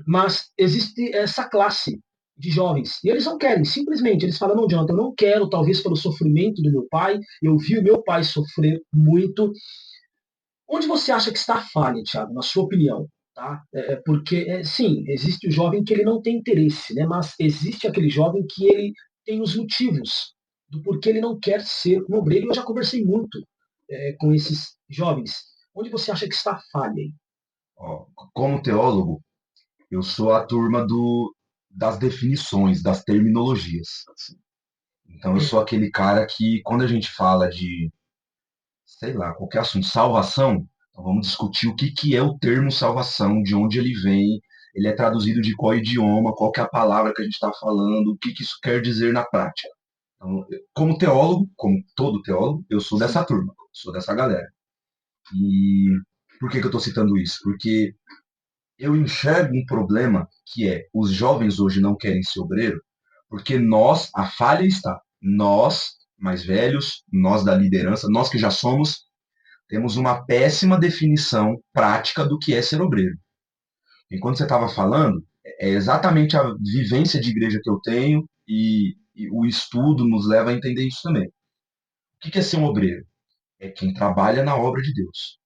Mas existe essa classe de jovens, e eles não querem, simplesmente, eles falam: não, Jonathan, eu não quero, talvez pelo sofrimento do meu pai, eu vi o meu pai sofrer muito. Onde você acha que está a falha, Thiago, na sua opinião? Tá? Porque, sim, existe o jovem que ele não tem interesse, né? Mas existe aquele jovem que ele tem os motivos do porquê ele não quer ser um obreiro. Eu já conversei muito com esses jovens. Onde você acha que está a falha aí? Como teólogo, eu sou a turma das definições, das terminologias. Então eu sou aquele cara que, quando a gente fala de, sei lá, qualquer assunto, salvação, então vamos discutir o que é o termo salvação, de onde ele vem, ele é traduzido de qual idioma, qual que é a palavra que a gente está falando, o que isso quer dizer na prática. Então, como teólogo, como todo teólogo, eu sou dessa turma, sou dessa galera. E por que eu estou citando isso? Porque eu enxergo um problema que é: os jovens hoje não querem ser obreiro, porque a falha está, nós, mais velhos, nós da liderança, nós que já somos, temos uma péssima definição prática do que é ser obreiro. Enquanto você estava falando, é exatamente a vivência de igreja que eu tenho e o estudo nos leva a entender isso também. O que é ser um obreiro? É quem trabalha na obra de Deus.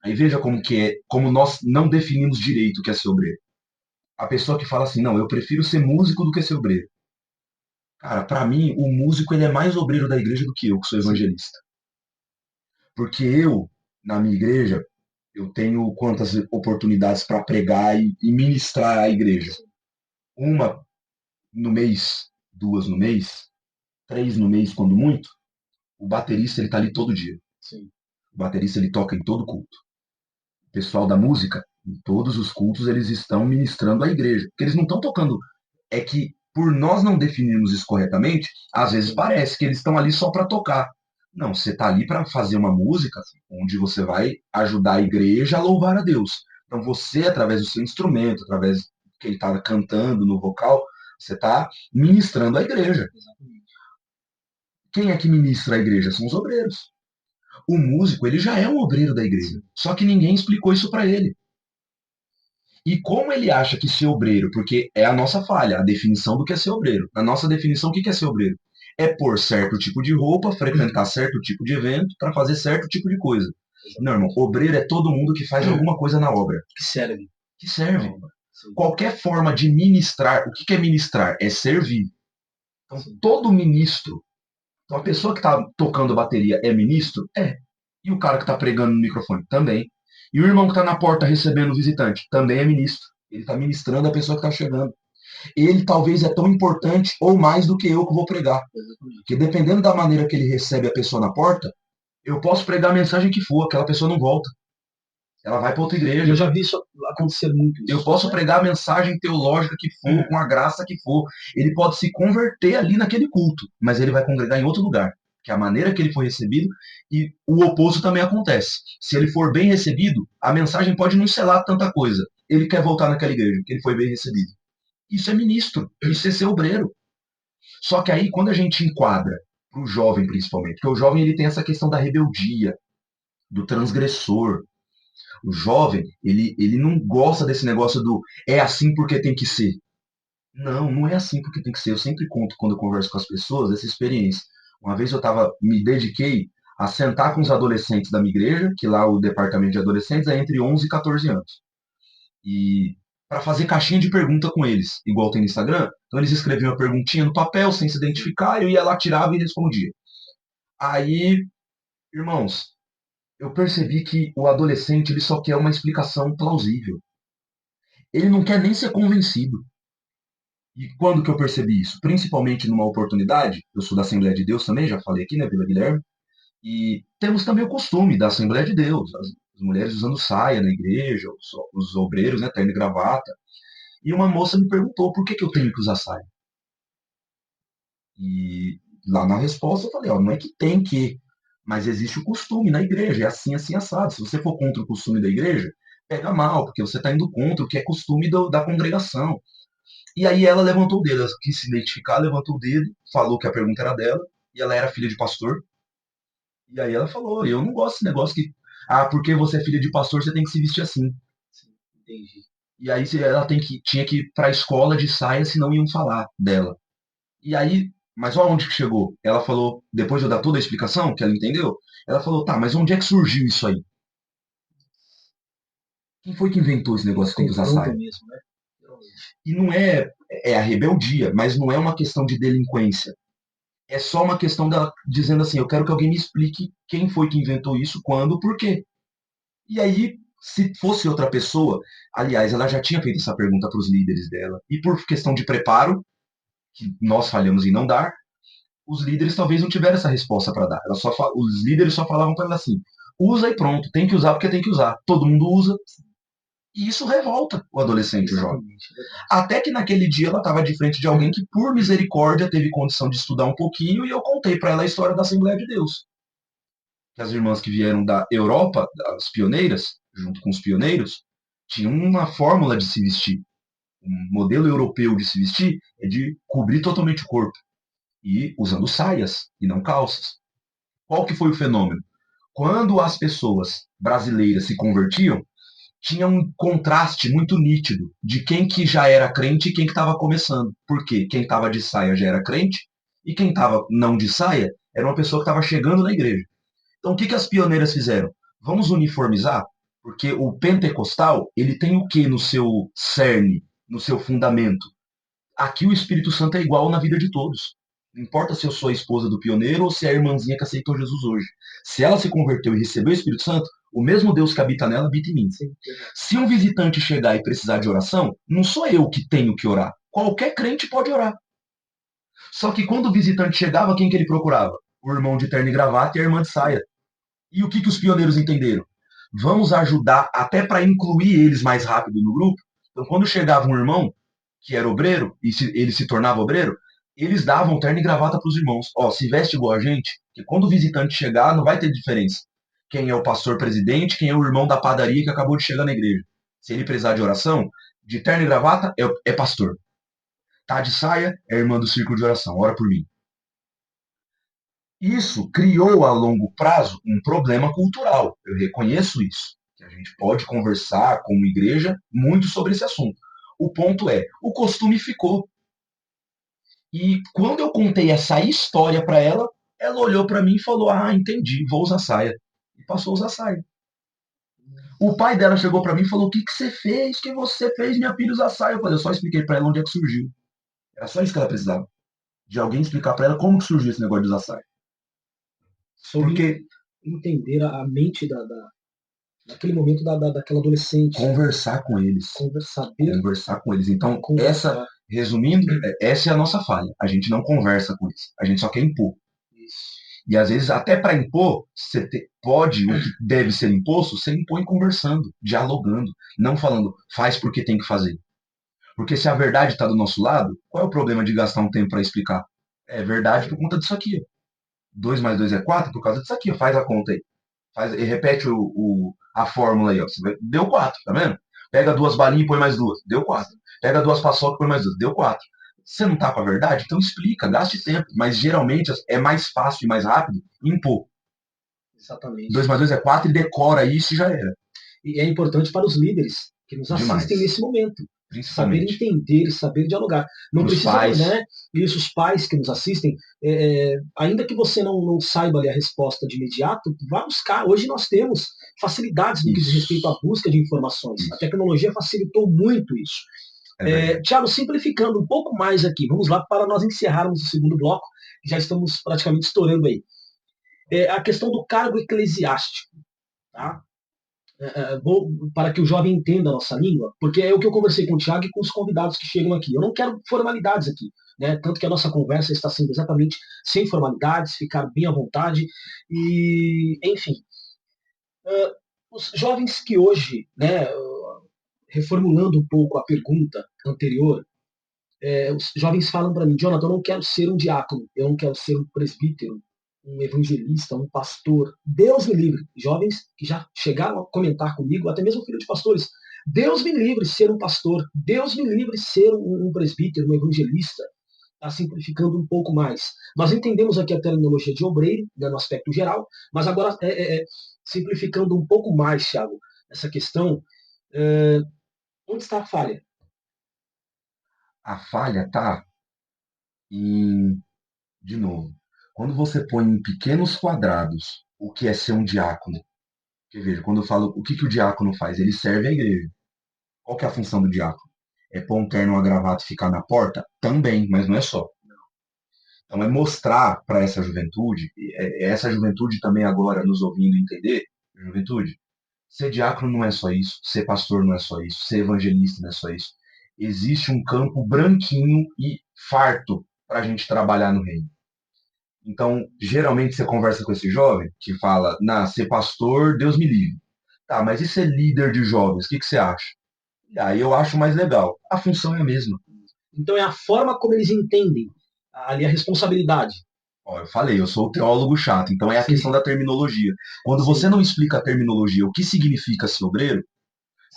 Aí veja como nós não definimos direito o que é ser obreiro. A pessoa que fala assim, não, eu prefiro ser músico do que ser obreiro. Cara, para mim, o músico ele é mais obreiro da igreja do que eu, que sou evangelista. Porque eu, na minha igreja, eu tenho quantas oportunidades para pregar e ministrar a igreja? Uma no mês, duas no mês, três no mês, quando muito. O baterista ele tá ali todo dia. Sim. O baterista ele toca em todo culto. O pessoal da música, em todos os cultos, eles estão ministrando a igreja. Porque eles não estão tocando. É que, por nós não definirmos isso corretamente, às vezes parece que eles estão ali só para tocar. Não, você está ali para fazer uma música onde você vai ajudar a igreja a louvar a Deus. Então você, através do seu instrumento, através do que ele está cantando no vocal, você está ministrando a igreja. Quem é que ministra a igreja? São os obreiros. O músico, ele já é um obreiro da igreja. Só que ninguém explicou isso para ele. E como ele acha que ser obreiro, porque é a nossa falha, a definição do que é ser obreiro. Na nossa definição, o que é ser obreiro? É pôr certo tipo de roupa, frequentar certo tipo de evento, para fazer certo tipo de coisa. Não, irmão, obreiro é todo mundo que faz alguma coisa na obra. Que serve. Que serve. Qualquer forma de ministrar, o que é ministrar? É servir. Então, todo ministro, então a pessoa que está tocando bateria é ministro? É. E o cara que está pregando no microfone? Também. E o irmão que está na porta recebendo o visitante? Também é ministro. Ele está ministrando a pessoa que está chegando. Ele talvez é tão importante ou mais do que eu que vou pregar. Porque dependendo da maneira que ele recebe a pessoa na porta, eu posso pregar a mensagem que for, aquela pessoa não volta. Ela vai para outra igreja. Eu já vi isso acontecer muito. Eu posso pregar a mensagem teológica que for, com a graça que for. Ele pode se converter ali naquele culto, mas ele vai congregar em outro lugar. Que é a maneira que ele foi recebido, e o oposto também acontece. Se ele for bem recebido, a mensagem pode não selar tanta coisa. Ele quer voltar naquela igreja, porque ele foi bem recebido. Isso é ministro, isso é ser obreiro. Só que aí, quando a gente enquadra, para o jovem principalmente, porque o jovem ele tem essa questão da rebeldia, do transgressor. O jovem, ele não gosta desse negócio do é assim porque tem que ser. Não, não é assim porque tem que ser. Eu sempre conto, quando eu converso com as pessoas, essa experiência. Uma vez me dediquei a sentar com os adolescentes da minha igreja, que lá o departamento de adolescentes é entre 11 e 14 anos. E para fazer caixinha de pergunta com eles, igual tem no Instagram. Então eles escreviam a perguntinha no papel, sem se identificar, eu ia lá, tirava e respondia. Aí, irmãos, eu percebi que o adolescente ele só quer uma explicação plausível. Ele não quer nem ser convencido. E quando que eu percebi isso? Principalmente numa oportunidade, eu sou da Assembleia de Deus também, já falei aqui, né, Vila Guilherme, e temos também o costume da Assembleia de Deus, as mulheres usando saia na igreja, os obreiros, né, terno e gravata. E uma moça me perguntou por que eu tenho que usar saia. E lá na resposta eu falei, ó, não é que tem que, mas existe o costume na igreja, é assim, assim, assado. Se você for contra o costume da igreja, pega mal, porque você está indo contra o que é costume da congregação. E aí ela levantou o dedo, ela quis se identificar, levantou o dedo, falou que a pergunta era dela, e ela era filha de pastor. E aí ela falou, eu não gosto desse negócio que, porque você é filha de pastor, você tem que se vestir assim. Sim, entendi. E aí ela tinha que ir para a escola de saia, senão iam falar dela. E aí, mas olha onde que chegou. Ela falou, depois de eu dar toda a explicação, que ela entendeu, ela falou, tá, mas onde é que surgiu isso aí? Quem foi que inventou esse negócio que tem que usar saia? Mesmo, né? E não é a rebeldia, mas não é uma questão de delinquência. É só uma questão dela dizendo assim, eu quero que alguém me explique quem foi que inventou isso, quando, por quê. E aí, se fosse outra pessoa, aliás, ela já tinha feito essa pergunta para os líderes dela, e por questão de preparo, que nós falhamos em não dar, os líderes talvez não tiveram essa resposta para dar. Os líderes só falavam para ela assim, usa e pronto, tem que usar porque tem que usar. Todo mundo usa. E isso revolta o adolescente, o jovem. Até que naquele dia ela estava de frente de alguém que, por misericórdia, teve condição de estudar um pouquinho, e eu contei para ela a história da Assembleia de Deus. Que as irmãs que vieram da Europa, as pioneiras, junto com os pioneiros, tinham uma fórmula de se vestir. Um modelo europeu de se vestir é de cobrir totalmente o corpo. e usando saias e não calças. Qual que foi o fenômeno? Quando as pessoas brasileiras se convertiam, tinha um contraste muito nítido de quem que já era crente e quem que estava começando. Por quê? Quem estava de saia já era crente e quem estava não de saia era uma pessoa que estava chegando na igreja. Então o que, que as pioneiras fizeram? Vamos uniformizar, porque o pentecostal ele tem o que no seu cerne, no seu fundamento? Aqui o Espírito Santo é igual na vida de todos. Não importa se eu sou a esposa do pioneiro ou se é a irmãzinha que aceitou Jesus hoje. Se ela se converteu e recebeu o Espírito Santo, o mesmo Deus que habita nela habita em mim. Se um visitante chegar e precisar de oração, não sou eu que tenho que orar. Qualquer crente pode orar. Só que quando o visitante chegava, quem que ele procurava? O irmão de terno e gravata e a irmã de saia. E o que, que os pioneiros entenderam? Vamos ajudar até para incluir eles mais rápido no grupo. Então, quando chegava um irmão que era obreiro e ele se tornava obreiro, eles davam terno e gravata para os irmãos. Ó, se veste igual a gente, que quando o visitante chegar, não vai ter diferença. Quem é o pastor presidente, quem é o irmão da padaria que acabou de chegar na igreja. Se ele precisar de oração, de terno e gravata, é pastor. Tá de saia, é irmã do círculo de oração, ora por mim. Isso criou a longo prazo um problema cultural. Eu reconheço isso. Que a gente pode conversar como igreja muito sobre esse assunto. O ponto é, o costume ficou. E quando eu contei essa história para ela, ela olhou para mim e falou: "Ah, entendi, vou usar saia". E passou a usar saia. O pai dela chegou para mim e falou: "O que que você fez? O que você fez, minha filha, usar saia?" Eu falei: "Eu só expliquei para ela onde é que surgiu". Era só isso que ela precisava. De alguém explicar para ela como que surgiu esse negócio de usar saia. Sobre entender a mente daquele momento daquela adolescente. Conversar com eles. Conversar com eles. Então, resumindo, essa é a nossa falha. A gente não conversa com eles. A gente só quer impor. Isso. E às vezes, até para impor, você pode, o que deve ser imposto, você impõe conversando, dialogando, não falando, faz porque tem que fazer. Porque se a verdade está do nosso lado, qual é o problema de gastar um tempo para explicar? É verdade por conta disso aqui. 2 mais 2 é 4 por causa disso aqui. Faz a conta aí. Repete a fórmula aí. Ó. Deu 4, tá vendo? Pega 2 balinhas e põe mais 2. Deu 4. Pega 2 paçoca e põe mais 2. Deu 4. Você não tá com a verdade? Então explica, gaste tempo. Mas geralmente é mais fácil e mais rápido impor. Exatamente. 2 mais 2 é 4 e decora isso e já era. E é importante para os líderes que nos assistem nesse momento. Saber entender, saber dialogar. Não os precisa, pais. Né? Isso, os pais que nos assistem, ainda que você não saiba ali a resposta de imediato, vá buscar. Hoje nós temos facilidades no que diz respeito à busca de informações. Isso. A tecnologia facilitou muito isso. Tiago, simplificando um pouco mais aqui, vamos lá para nós encerrarmos o segundo bloco, que já estamos praticamente estourando aí. A questão do cargo eclesiástico. Tá? Para que o jovem entenda a nossa língua, porque é o que eu conversei com o Thiago e com os convidados que chegam aqui. Eu não quero formalidades aqui, né? Tanto que a nossa conversa está sendo exatamente sem formalidades, ficar bem à vontade e, enfim. Os jovens que hoje, né, reformulando um pouco a pergunta anterior, os jovens falam para mim: Jonathan, eu não quero ser um diácono, eu não quero ser um presbítero, um evangelista, um pastor. Deus me livre. Jovens que já chegaram a comentar comigo, até mesmo filho de pastores. Deus me livre ser um pastor. Deus me livre ser um presbítero, um evangelista. Está simplificando um pouco mais. Nós entendemos aqui a terminologia de obreiro, né, no aspecto geral, mas agora simplificando um pouco mais, Thiago, essa questão. Onde está a falha? A falha está em, de novo, quando você põe em pequenos quadrados o que é ser um diácono. Porque veja, quando eu falo o que o diácono faz, ele serve a igreja. Qual que é a função do diácono? É pôr um terno, uma gravata e ficar na porta? Também, mas não é só. Então é mostrar para essa juventude também agora nos ouvindo entender, juventude, ser diácono não é só isso, ser pastor não é só isso, ser evangelista não é só isso. Existe um campo branquinho e farto para a gente trabalhar no reino. Então, geralmente você conversa com esse jovem que fala, ser pastor, Deus me livre. Tá, mas e ser líder de jovens? O que você acha? E aí eu acho mais legal. A função é a mesma. Então é a forma como eles entendem ali a responsabilidade. Eu falei, eu sou o teólogo chato, então é a questão da terminologia. Quando você não explica a terminologia, o que significa ser obreiro,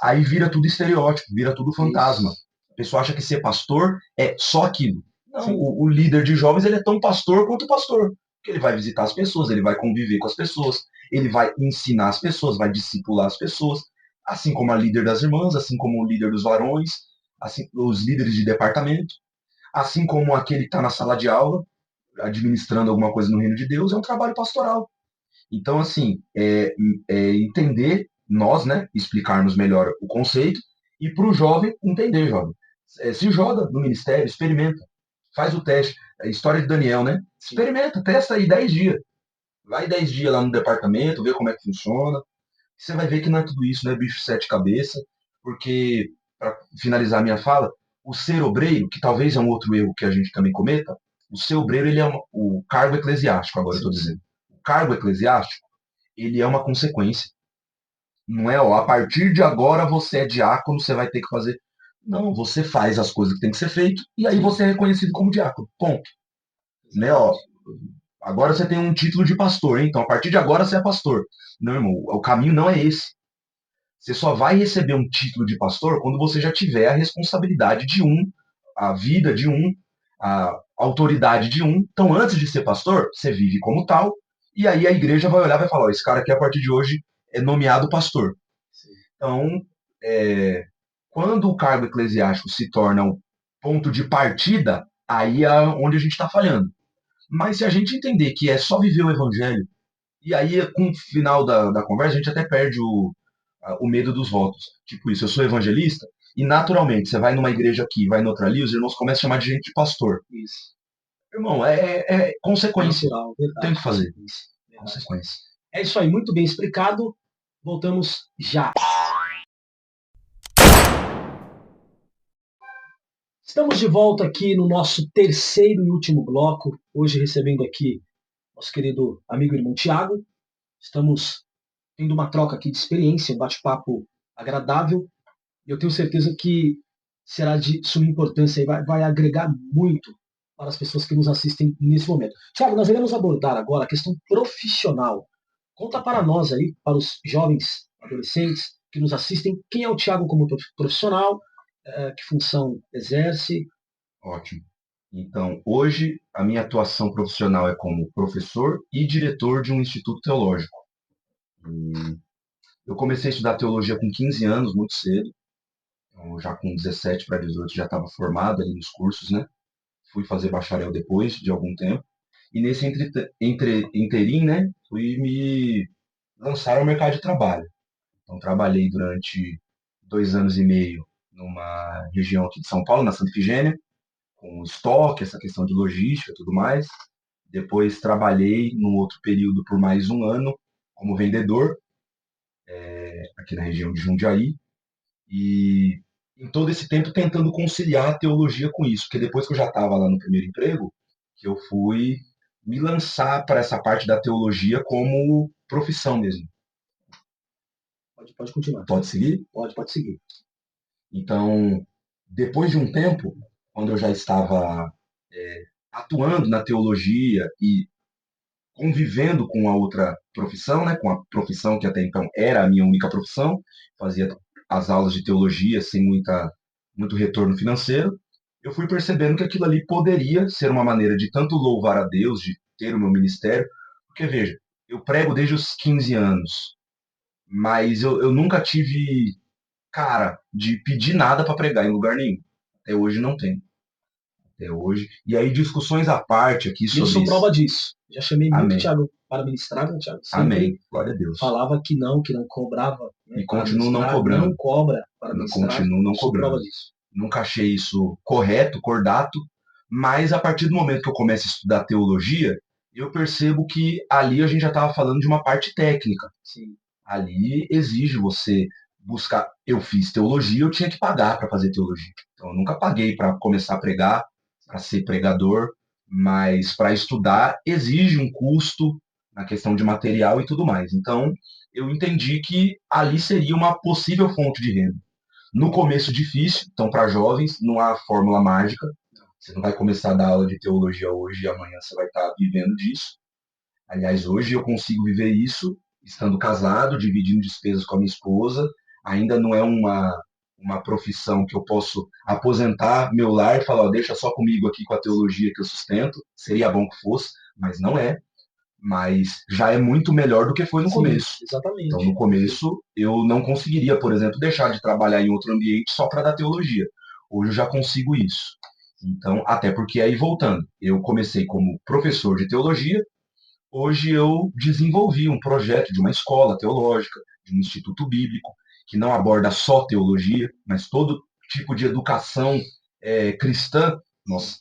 aí vira tudo estereótipo, vira tudo fantasma. A pessoa acha que ser pastor é só aquilo. Não, o líder de jovens ele é tão pastor quanto pastor. Porque ele vai visitar as pessoas, ele vai conviver com as pessoas, ele vai ensinar as pessoas, vai discipular as pessoas, assim como a líder das irmãs, assim como o líder dos varões, assim os líderes de departamento, assim como aquele que está na sala de aula, administrando alguma coisa no reino de Deus, é um trabalho pastoral. Então, assim, entender, nós, né, explicarmos melhor o conceito, e para o jovem entender, jovem. Se joga no ministério, experimenta, faz o teste. A história de Daniel, né? Experimenta, testa aí 10 dias. Vai 10 dias lá no departamento, vê como é que funciona. Você vai ver que não é tudo isso, não é bicho sete cabeças, porque, para finalizar a minha fala, o ser obreiro, que talvez é um outro erro que a gente também cometa, o ser obreiro ele é o cargo eclesiástico, agora eu estou dizendo. O cargo eclesiástico, ele é uma consequência. Não é, ó, a partir de agora você é diácono, você vai ter que fazer. Não, você faz as coisas que tem que ser feito e aí você é reconhecido como diácono. Ponto. Né, ó, agora você tem um título de pastor, hein? Então a partir de agora você é pastor. Não, irmão, o caminho não é esse. Você só vai receber um título de pastor quando você já tiver a responsabilidade de um, a vida de um, a autoridade de um. Então, antes de ser pastor, você vive como tal, e aí a igreja vai olhar e vai falar: ó, esse cara aqui, a partir de hoje, é nomeado pastor. Então, quando o cargo eclesiástico se torna um ponto de partida, aí é onde a gente está falhando. Mas se a gente entender que é só viver o evangelho, e aí com o final da conversa a gente até perde o medo dos votos. Tipo isso, eu sou evangelista, e naturalmente você vai numa igreja aqui, vai noutra ali, os irmãos começam a chamar de gente de pastor. Isso. Irmão, é consequência. Natural, verdade. Tem que fazer. Verdade. Consequência. É isso aí, muito bem explicado. Voltamos já. Estamos de volta aqui no nosso terceiro e último bloco. Hoje recebendo aqui nosso querido amigo e irmão Tiago. Estamos tendo uma troca aqui de experiência, um bate-papo agradável. E eu tenho certeza que será de suma importância e vai agregar muito para as pessoas que nos assistem nesse momento. Tiago, nós iremos abordar agora a questão profissional. Conta para nós aí, para os jovens adolescentes que nos assistem, quem é o Tiago como profissional, que função exerce. Ótimo. Então, hoje, a minha atuação profissional é como professor e diretor de um instituto teológico. Eu comecei a estudar teologia com 15 anos, muito cedo. Então, já com 17 para 18 já estava formado ali nos cursos, né? Fui fazer bacharel depois de algum tempo. E nesse interim, né, fui me lançar ao mercado de trabalho. Então, trabalhei durante 2 anos e meio numa região aqui de São Paulo, na Santa Efigênia, com estoque, essa questão de logística e tudo mais. Depois trabalhei num outro período por mais um ano como vendedor, aqui na região de Jundiaí. E em todo esse tempo tentando conciliar a teologia com isso, porque depois que eu já estava lá no primeiro emprego, que eu fui me lançar para essa parte da teologia como profissão mesmo. Pode continuar. Pode seguir? Pode seguir. Então, depois de um tempo, quando eu já estava atuando na teologia e convivendo com a outra profissão, né, com a profissão que até então era a minha única profissão, fazia as aulas de teologia sem muito retorno financeiro, eu fui percebendo que aquilo ali poderia ser uma maneira de tanto louvar a Deus, de ter o meu ministério, porque veja, eu prego desde os 15 anos, mas eu nunca tive cara de pedir nada para pregar em lugar nenhum. Até hoje não tem. Até hoje. E aí discussões à parte aqui sobre isso. Eu sou prova isso. disso. Já chamei muito o Thiago para ministrar, né, Thiago? Amém. Glória a Deus. Falava que não cobrava. Né, e continuo não cobrando. Não cobra para ministrar. Continuo não cobrando. Prova disso. Nunca achei isso correto, cordato, mas a partir do momento que eu começo a estudar teologia, eu percebo que ali a gente já estava falando de uma parte técnica. Sim. Ali exige você buscar. Eu fiz teologia, eu tinha que pagar para fazer teologia. Então eu nunca paguei para começar a pregar, para ser pregador, mas para estudar exige um custo na questão de material e tudo mais. Então eu entendi que ali seria uma possível fonte de renda. No começo difícil, então para jovens não há fórmula mágica. Você não vai começar a dar aula de teologia hoje e amanhã você vai estar vivendo disso. Aliás, hoje eu consigo viver isso estando casado, dividindo despesas com a minha esposa. Ainda não é uma profissão que eu posso aposentar meu lar e falar, ó, deixa só comigo aqui com a teologia que eu sustento. Seria bom que fosse, mas não é. Mas já é muito melhor do que foi no Sim, começo. exatamente. Então, no começo, eu não conseguiria, por exemplo, deixar de trabalhar em outro ambiente só para dar teologia. Hoje eu já consigo isso. Então, até porque aí voltando, eu comecei como professor de teologia, hoje eu desenvolvi um projeto de uma escola teológica, de um instituto bíblico, que não aborda só teologia, mas todo tipo de educação cristã nós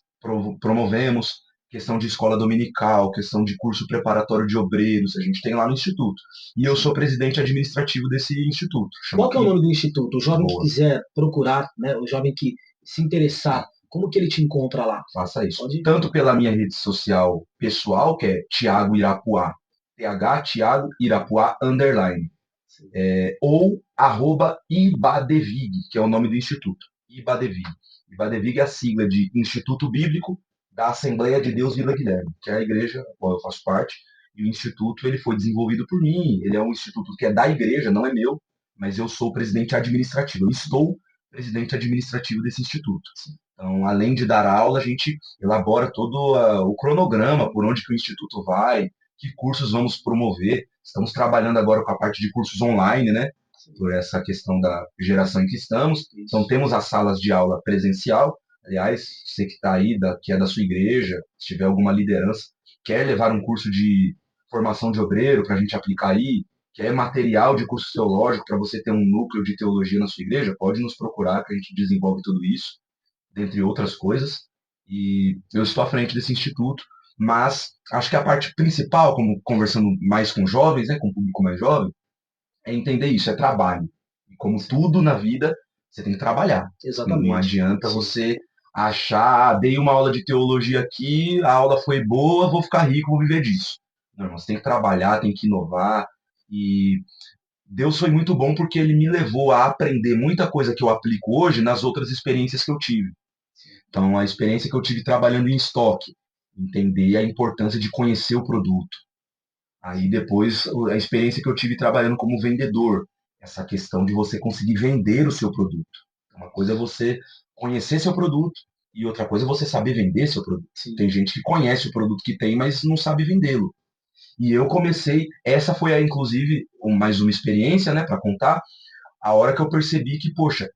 promovemos, questão de escola dominical, questão de curso preparatório de obreiros, a gente tem lá no instituto. E eu sou presidente administrativo desse instituto. Qual que é o nome do instituto? O jovem Boa. que quiser procurar, né, o jovem que se interessar, como que ele te encontra lá? Faça isso. Tanto pela minha rede social pessoal, que é Thiago Irapuá, Thiago Irapuá _, ou @ibadevig, que é o nome do instituto. Ibadevig. Ibadevig é a sigla de Instituto Bíblico da Assembleia de Deus Vila Guilherme, que é a igreja a qual eu faço parte. E o instituto ele foi desenvolvido por mim. Ele é um instituto que é da igreja, não é meu, mas eu sou o presidente administrativo. Eu estou presidente administrativo desse instituto. Então, além de dar aula, a gente elabora todo o cronograma, por onde que o instituto vai, que cursos vamos promover. Estamos trabalhando agora com a parte de cursos online, né? Por essa questão da geração em que estamos. Então, temos as salas de aula presencial. Aliás, você que está aí, que é da sua igreja, se tiver alguma liderança, quer levar um curso de formação de obreiro para a gente aplicar aí, quer material de curso teológico para você ter um núcleo de teologia na sua igreja, pode nos procurar que a gente desenvolve tudo isso, dentre outras coisas. E eu estou à frente desse instituto, mas acho que a parte principal, como conversando mais com jovens, né, com o público mais jovem, é entender isso, é trabalho. E como tudo na vida, você tem que trabalhar. Exatamente. Não adianta você achar, dei uma aula de teologia aqui, a aula foi boa, vou ficar rico, vou viver disso. Não, você tem que trabalhar, tem que inovar. E Deus foi muito bom porque ele me levou a aprender muita coisa que eu aplico hoje nas outras experiências que eu tive. Então, a experiência que eu tive trabalhando em estoque, entender a importância de conhecer o produto. Aí depois, a experiência que eu tive trabalhando como vendedor, essa questão de você conseguir vender o seu produto. Uma coisa é você conhecer seu produto e outra coisa é você saber vender seu produto. Tem gente que conhece o produto que tem, mas não sabe vendê-lo. E eu comecei, essa foi inclusive mais uma experiência, né, para contar, a hora que eu percebi que, poxa,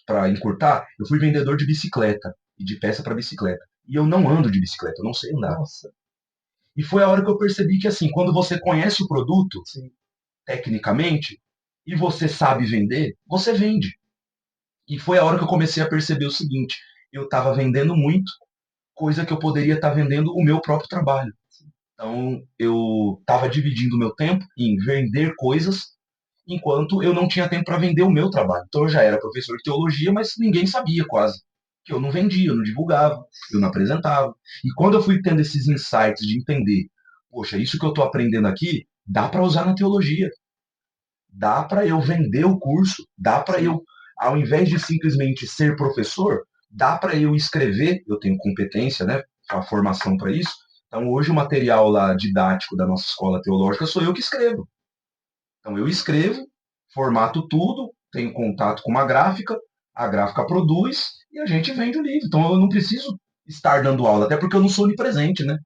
para encurtar, eu fui vendedor de bicicleta e de peça para bicicleta. E eu não ando de bicicleta, eu não sei andar. Nossa. E foi a hora que eu percebi que, assim, quando você conhece o produto, Sim. tecnicamente, e você sabe vender, você vende. E foi a hora que eu comecei a perceber o seguinte, eu estava vendendo muito, coisa que eu poderia estar vendendo o meu próprio trabalho. Então, eu estava dividindo o meu tempo em vender coisas, enquanto eu não tinha tempo para vender o meu trabalho. Então, eu já era professor de teologia, mas ninguém sabia quase. Que eu não vendia, eu não divulgava, eu não apresentava. E quando eu fui tendo esses insights de entender, poxa, isso que eu estou aprendendo aqui, dá para usar na teologia. Dá para eu vender o curso, dá para eu, ao invés de simplesmente ser professor, dá para eu escrever, eu tenho competência, né, a formação para isso. Então, hoje o material lá didático da nossa escola teológica sou eu que escrevo. Então, eu escrevo, formato tudo, tenho contato com uma gráfica, a gráfica produz e a gente vende o livro. Então, eu não preciso estar dando aula, até porque eu não sou onipresente, né?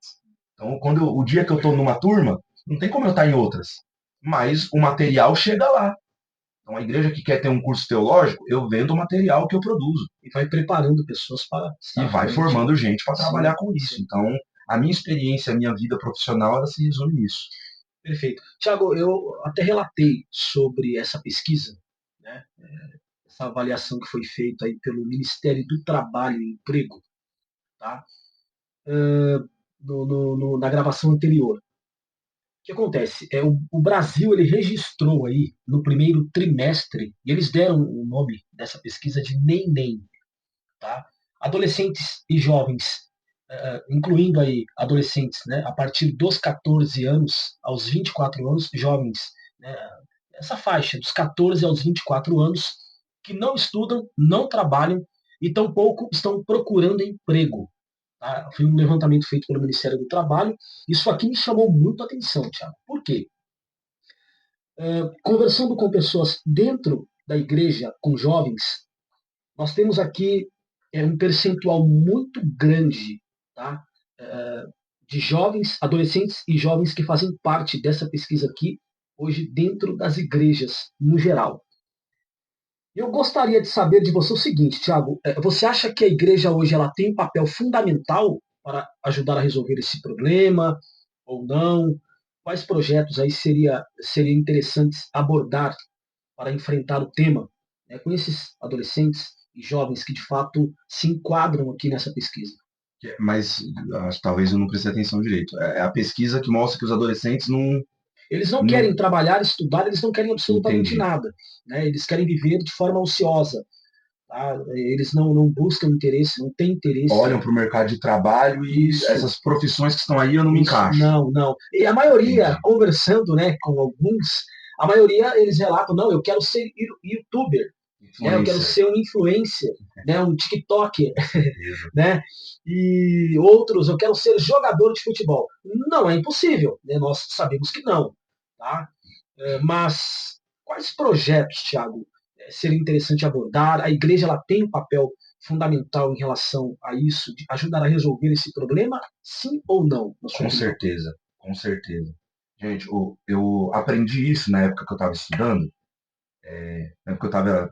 Então, o dia que eu estou numa turma, não tem como eu estar em outras. Mas o material chega lá. Então, a igreja que quer ter um curso teológico, eu vendo o material que eu produzo. E vai preparando pessoas para... E vai formando gente para trabalhar com isso. Então, a minha experiência, a minha vida profissional, ela se resume nisso. Perfeito. Tiago, eu até relatei sobre essa pesquisa, né? Essa avaliação que foi feita aí pelo Ministério do Trabalho e Emprego, tá? Na gravação anterior. O que acontece? O Brasil ele registrou aí no primeiro trimestre, e eles deram o nome dessa pesquisa de NEM, tá? Adolescentes e jovens, incluindo aí adolescentes, né, a partir dos 14 anos aos 24 anos, jovens, né, essa faixa dos 14 aos 24 anos, que não estudam, não trabalham e tampouco estão procurando emprego. Tá? Foi um levantamento feito pelo Ministério do Trabalho. Isso aqui me chamou muito a atenção, Thiago. Por quê? Conversando com pessoas dentro da igreja com jovens, nós temos aqui um percentual muito grande, tá? De jovens, adolescentes e jovens que fazem parte dessa pesquisa aqui, hoje dentro das igrejas, no geral. Eu gostaria de saber de você o seguinte, Tiago, você acha que a igreja hoje ela tem um papel fundamental para ajudar a resolver esse problema ou não? Quais projetos aí seriam interessantes abordar para enfrentar o tema, né, com esses adolescentes e jovens que de fato se enquadram aqui nessa pesquisa? Mas talvez eu não preste atenção direito. É a pesquisa que mostra que os adolescentes não. Eles não não querem trabalhar, estudar, eles não querem absolutamente entendi. nada. Né? Eles querem viver de forma ociosa. Tá? Eles não buscam interesse, não têm interesse. Olham para o mercado de trabalho e Isso. essas profissões que estão aí eu não me Isso, encaixo. não. E a maioria, Entendi. conversando, né, com alguns, a maioria eles relatam, não, eu quero ser youtuber, né, eu quero ser um influencer, né, um tiktoker, né, e outros, eu quero ser jogador de futebol. Não é impossível, né, nós sabemos que não, tá? Mas quais projetos, Thiago, seria interessante abordar? A igreja ela tem um papel fundamental em relação a isso, de ajudar a resolver esse problema, sim ou não? Com certeza, com certeza. Gente, eu aprendi isso na época que eu estava estudando, na época que eu estava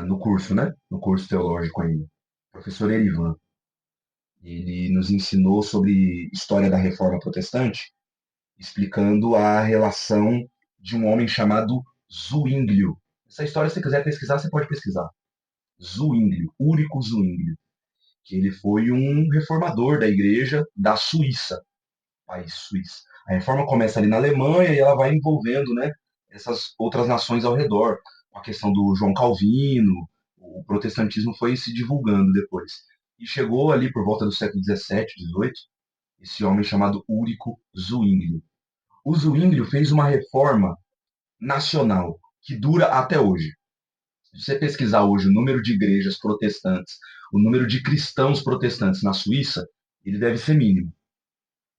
no curso, né? No curso teológico ainda. O professor Erivan, ele nos ensinou sobre história da Reforma Protestante, explicando a relação de um homem chamado Zwinglio. Essa história, se você quiser pesquisar, você pode pesquisar. Zwinglio, Úrico Zwinglio, que ele foi um reformador da igreja da Suíça, país suíço. A reforma começa ali na Alemanha e ela vai envolvendo, né, essas outras nações ao redor, com a questão do João Calvino, o protestantismo foi se divulgando depois. E chegou ali por volta do século XVII, XVIII, esse homem chamado Úrico Zwinglio. O Zwinglio fez uma reforma nacional que dura até hoje. Se você pesquisar hoje o número de igrejas protestantes, o número de cristãos protestantes na Suíça, ele deve ser mínimo.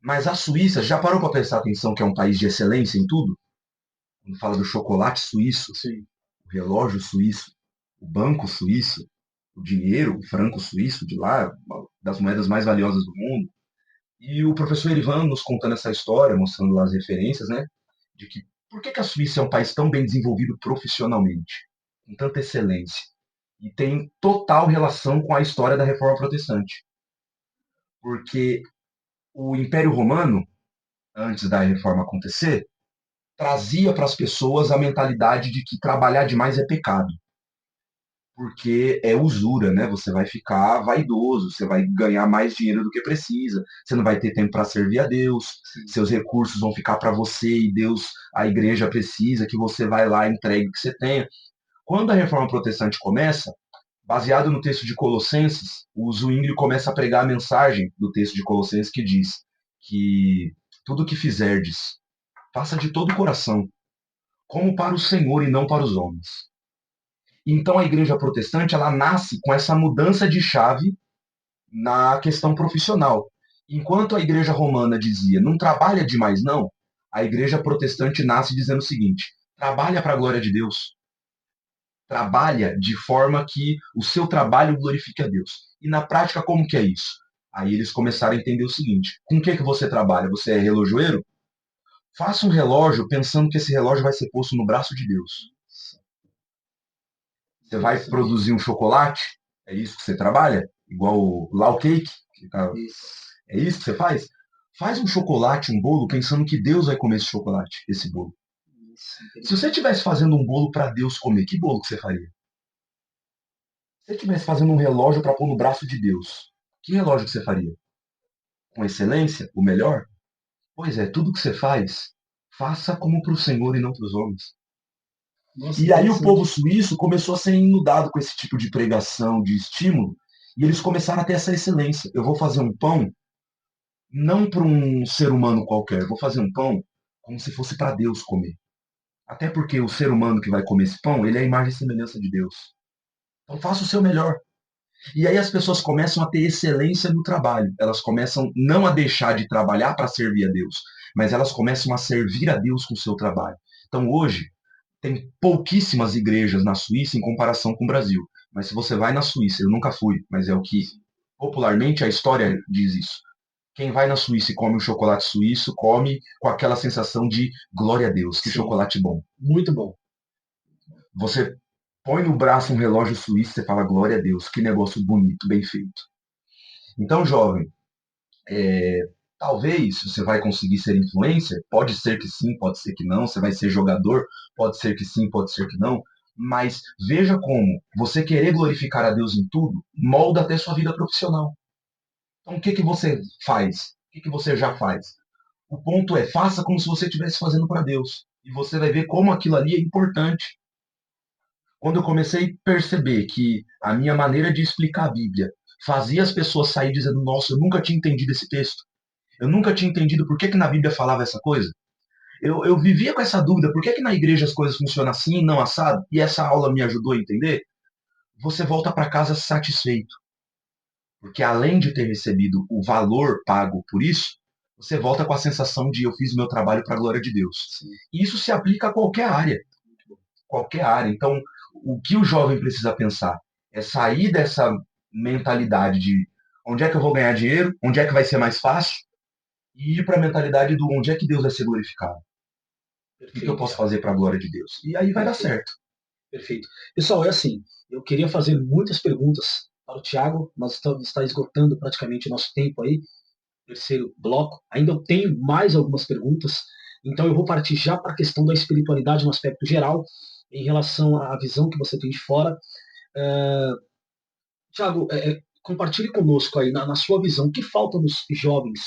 Mas a Suíça, já parou para prestar atenção que é um país de excelência em tudo? Quando fala do chocolate suíço, Sim. o relógio suíço, o banco suíço, o dinheiro, o franco suíço de lá, uma das moedas mais valiosas do mundo. E o professor Erivan nos contando essa história, mostrando lá as referências, né, de que por que a Suíça é um país tão bem desenvolvido profissionalmente, com tanta excelência, e tem total relação com a história da Reforma Protestante. Porque o Império Romano, antes da Reforma acontecer, trazia para as pessoas a mentalidade de que trabalhar demais é pecado. Porque é usura, né? Você vai ficar vaidoso, você vai ganhar mais dinheiro do que precisa, você não vai ter tempo para servir a Deus, seus recursos vão ficar para você e Deus, a igreja precisa que você vai lá e entregue o que você tenha. Quando a reforma protestante começa, baseado no texto de Colossenses, o Zwingli começa a pregar a mensagem do texto de Colossenses que diz que tudo o que fizerdes, faça de todo o coração, como para o Senhor e não para os homens. Então a igreja protestante ela nasce com essa mudança de chave na questão profissional. Enquanto a igreja romana dizia, não trabalha demais não, a igreja protestante nasce dizendo o seguinte, trabalha para a glória de Deus. Trabalha de forma que o seu trabalho glorifique a Deus. E na prática, como que é isso? Aí eles começaram a entender o seguinte, com o que você trabalha? Você é relojoeiro? Faça um relógio pensando que esse relógio vai ser posto no braço de Deus. Você vai produzir um chocolate? É isso que você trabalha? Igual o Lau Cake? É isso que você faz? Faz um chocolate, um bolo, pensando que Deus vai comer esse chocolate, esse bolo. Se você estivesse fazendo um bolo para Deus comer, que bolo que você faria? Se você estivesse fazendo um relógio para pôr no braço de Deus, que relógio que você faria? Com excelência? O melhor? Pois é, tudo que você faz, faça como para o Senhor e não para os homens. Nossa, e aí o povo suíço começou a ser inundado com esse tipo de pregação, de estímulo, e eles começaram a ter essa excelência. Eu vou fazer um pão não para um ser humano qualquer, eu vou fazer um pão como se fosse para Deus comer. Até porque o ser humano que vai comer esse pão, ele é a imagem e semelhança de Deus. Então faça o seu melhor. E aí as pessoas começam a ter excelência no trabalho. Elas começam não a deixar de trabalhar para servir a Deus, mas elas começam a servir a Deus com o seu trabalho. Então hoje, tem pouquíssimas igrejas na Suíça em comparação com o Brasil. Mas se você vai na Suíça, eu nunca fui, mas é o que popularmente a história diz isso. Quem vai na Suíça e come um chocolate suíço, come com aquela sensação de glória a Deus, que Sim, chocolate bom. muito bom. Você põe no braço um relógio suíço e fala glória a Deus, que negócio bonito, bem feito. Então, jovem, talvez você vai conseguir ser influencer, pode ser que sim, pode ser que não, você vai ser jogador, pode ser que sim, pode ser que não, mas veja como você querer glorificar a Deus em tudo molda até sua vida profissional. Então, o que você faz? O que você já faz? O ponto é, faça como se você estivesse fazendo para Deus. E você vai ver como aquilo ali é importante. Quando eu comecei a perceber que a minha maneira de explicar a Bíblia fazia as pessoas sair dizendo, nossa, eu nunca tinha entendido esse texto. Eu nunca tinha entendido por que na Bíblia falava essa coisa. Eu vivia com essa dúvida, por que na igreja as coisas funcionam assim e não assado? E essa aula me ajudou a entender. Você volta para casa satisfeito. Porque além de ter recebido o valor pago por isso, você volta com a sensação de eu fiz o meu trabalho para a glória de Deus. E isso se aplica a qualquer área. Qualquer área. Então, o que o jovem precisa pensar é sair dessa mentalidade de onde é que eu vou ganhar dinheiro, onde é que vai ser mais fácil, e ir para a mentalidade do onde é que Deus vai ser glorificado. O que eu posso fazer para a glória de Deus? E aí vai dar certo. Perfeito. Pessoal, é assim, eu queria fazer muitas perguntas para o Thiago, mas está esgotando praticamente o nosso tempo aí, terceiro bloco. Ainda eu tenho mais algumas perguntas, então eu vou partir já para a questão da espiritualidade no aspecto geral, em relação à visão que você tem de fora. Thiago, compartilhe conosco aí, na sua visão, o que falta nos jovens,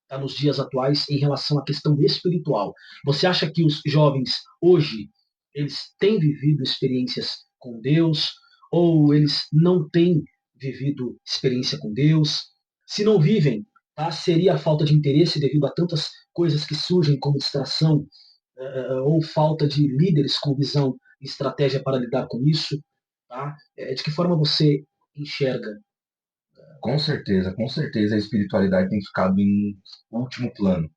tá, nos dias atuais em relação à questão espiritual. Você acha que os jovens hoje eles têm vivido experiências com Deus ou eles não têm vivido experiência com Deus? Se não vivem, tá, seria a falta de interesse devido a tantas coisas que surgem como distração ou falta de líderes com visão e estratégia para lidar com isso? Tá? De que forma você enxerga? Com certeza a espiritualidade tem ficado em último plano.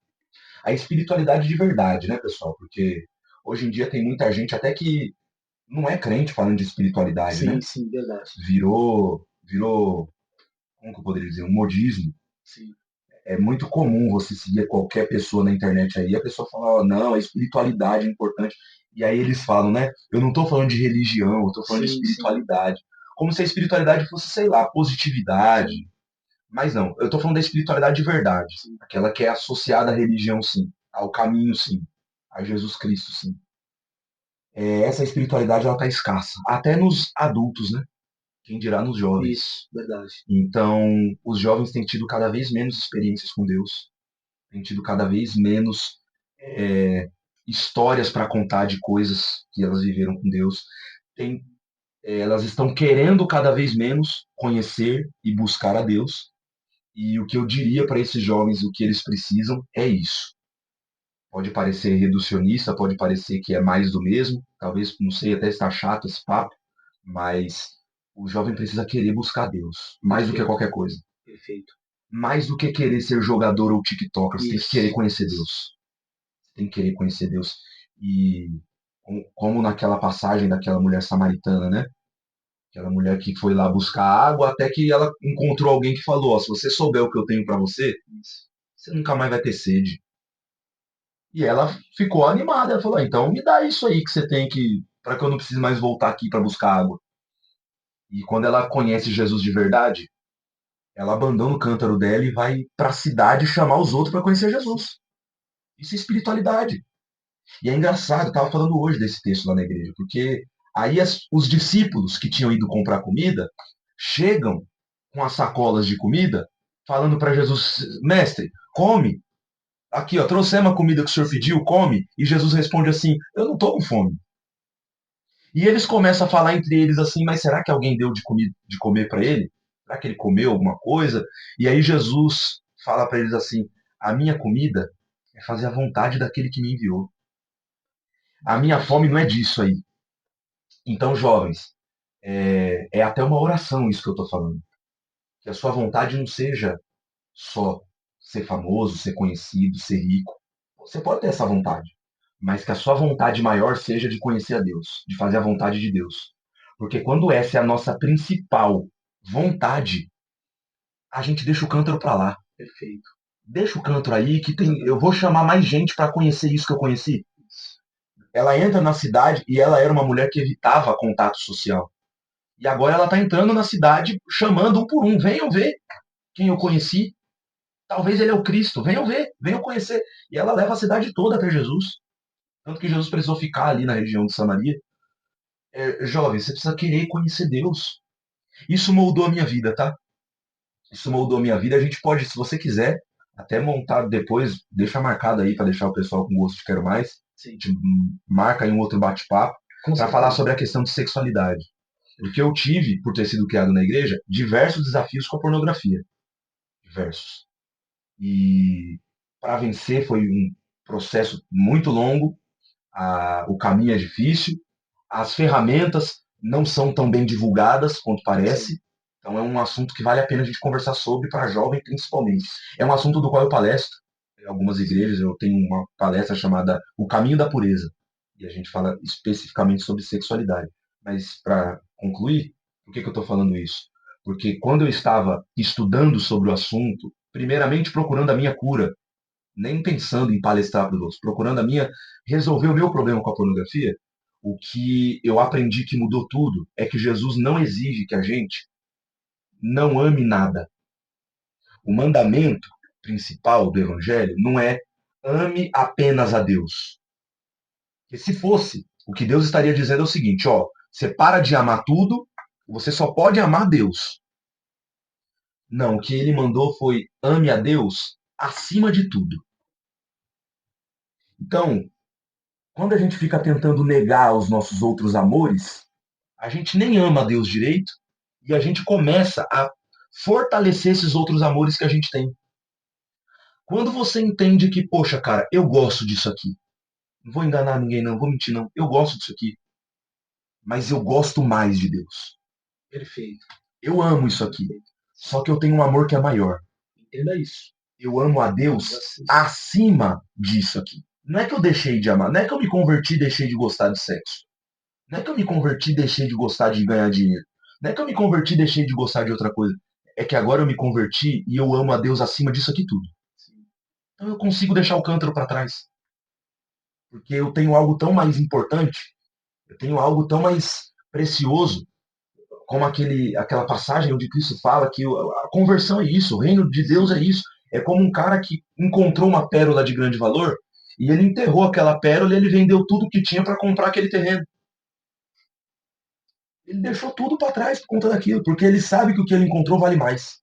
A espiritualidade de verdade, né, pessoal? Porque hoje em dia tem muita gente até que não é crente falando de espiritualidade, né? Sim, sim, verdade. Virou, como que eu poderia dizer, um modismo. Sim. É muito comum você seguir qualquer pessoa na internet aí, a pessoa fala, oh, não, a espiritualidade é importante. E aí eles falam, né? Eu não estou falando de religião, eu estou falando de espiritualidade. Sim. Como se a espiritualidade fosse, sei lá, positividade. Sim. Mas não, eu estou falando da espiritualidade de verdade. Sim. Aquela que é associada à religião, sim. Ao caminho, sim. A Jesus Cristo, sim. Essa espiritualidade, ela está escassa. Até nos adultos, né? Quem dirá nos jovens. Isso, verdade. Então, os jovens têm tido cada vez menos experiências com Deus. Têm tido cada vez menos histórias para contar de coisas que elas viveram com Deus. Elas estão querendo cada vez menos conhecer e buscar a Deus. E o que eu diria para esses jovens, o que eles precisam é isso. Pode parecer reducionista, pode parecer que é mais do mesmo, talvez, não sei, até está chato esse papo, mas o jovem precisa querer buscar Deus, mais do que qualquer coisa. Perfeito. Mais do que querer ser jogador ou tiktoker, você tem que querer conhecer Deus. Você tem que querer conhecer Deus. E como naquela passagem daquela mulher samaritana, né? Aquela mulher que foi lá buscar água até que ela encontrou alguém que falou, se você souber o que eu tenho para você, você nunca mais vai ter sede. E ela ficou animada, ela falou, então me dá isso aí que você tem para que eu não precise mais voltar aqui para buscar água. E quando ela conhece Jesus de verdade, ela abandona o cântaro dela e vai para a cidade chamar os outros para conhecer Jesus. Isso é espiritualidade. E é engraçado, eu estava falando hoje desse texto lá na igreja, porque aí os discípulos que tinham ido comprar comida chegam com as sacolas de comida, falando para Jesus, mestre, come. Aqui, ó, trouxemos a comida que o senhor pediu, come. E Jesus responde assim, eu não estou com fome. E eles começam a falar entre eles assim, mas será que alguém deu de comer para ele? Será que ele comeu alguma coisa? E aí Jesus fala para eles assim, a minha comida é fazer a vontade daquele que me enviou. A minha fome não é disso aí. Então, jovens, é até uma oração isso que eu estou falando. Que a sua vontade não seja só ser famoso, ser conhecido, ser rico. Você pode ter essa vontade. mas que a sua vontade maior seja de conhecer a Deus, de fazer a vontade de Deus. Porque quando essa é a nossa principal vontade, a gente deixa o cântaro para lá. Perfeito. Deixa o cântaro aí que tem, eu vou chamar mais gente para conhecer isso que eu conheci. Ela entra na cidade e ela era uma mulher que evitava contato social. E agora ela está entrando na cidade chamando um por um. Venham ver quem eu conheci. Talvez ele é o Cristo. Venham ver, venham conhecer. E ela leva a cidade toda até Jesus. Tanto que Jesus precisou ficar ali na região de Samaria. Jovem, você precisa querer conhecer Deus. Isso moldou a minha vida, tá? Isso moldou a minha vida. A gente pode, se você quiser, até montar depois, deixa marcado aí para deixar o pessoal com gosto de quero mais. Sim. A gente marca em um outro bate-papo para falar sobre a questão de sexualidade. Porque eu tive, por ter sido criado na igreja, diversos desafios com a pornografia. Diversos. E para vencer foi um processo muito longo, o caminho é difícil, as ferramentas não são tão bem divulgadas quanto parece. Então é um assunto que vale a pena a gente conversar sobre, para jovem principalmente. É um assunto do qual eu palestro em algumas igrejas. Eu tenho uma palestra chamada O Caminho da Pureza, e a gente fala especificamente sobre sexualidade. Mas para concluir, por que eu estou falando isso? Porque quando eu estava estudando sobre o assunto, primeiramente procurando a minha cura, nem pensando em palestrar para os outros, procurando a minha, resolver o meu problema com a pornografia, o que eu aprendi que mudou tudo é que Jesus não exige que a gente não ame nada. O mandamento principal do evangelho não é ame apenas a Deus. Porque se fosse, o que Deus estaria dizendo é o seguinte, ó, você para de amar tudo, você só pode amar Deus. Não, o que ele mandou foi ame a Deus acima de tudo. Então, quando a gente fica tentando negar os nossos outros amores, a gente nem ama a Deus direito e a gente começa a fortalecer esses outros amores que a gente tem. Quando você entende que, poxa, cara, eu gosto disso aqui, não vou enganar ninguém, não vou mentir, não, eu gosto disso aqui, mas eu gosto mais de Deus. Perfeito. Eu amo isso aqui, só que eu tenho um amor que é maior. Entenda isso. Eu amo a Deus acima disso aqui. Não é que eu deixei de amar, não é que eu me converti e deixei de gostar de sexo. Não é que eu me converti e deixei de gostar de ganhar dinheiro. Não é que eu me converti e deixei de gostar de outra coisa. É que agora eu me converti e eu amo a Deus acima disso aqui tudo. Então eu consigo deixar o cântaro para trás. Porque eu tenho algo tão mais importante, eu tenho algo tão mais precioso, como aquela passagem onde Cristo fala que a conversão é isso, o reino de Deus é isso. É como um cara que encontrou uma pérola de grande valor e ele enterrou aquela pérola e ele vendeu tudo que tinha para comprar aquele terreno. Ele deixou tudo para trás por conta daquilo, porque ele sabe que o que ele encontrou vale mais.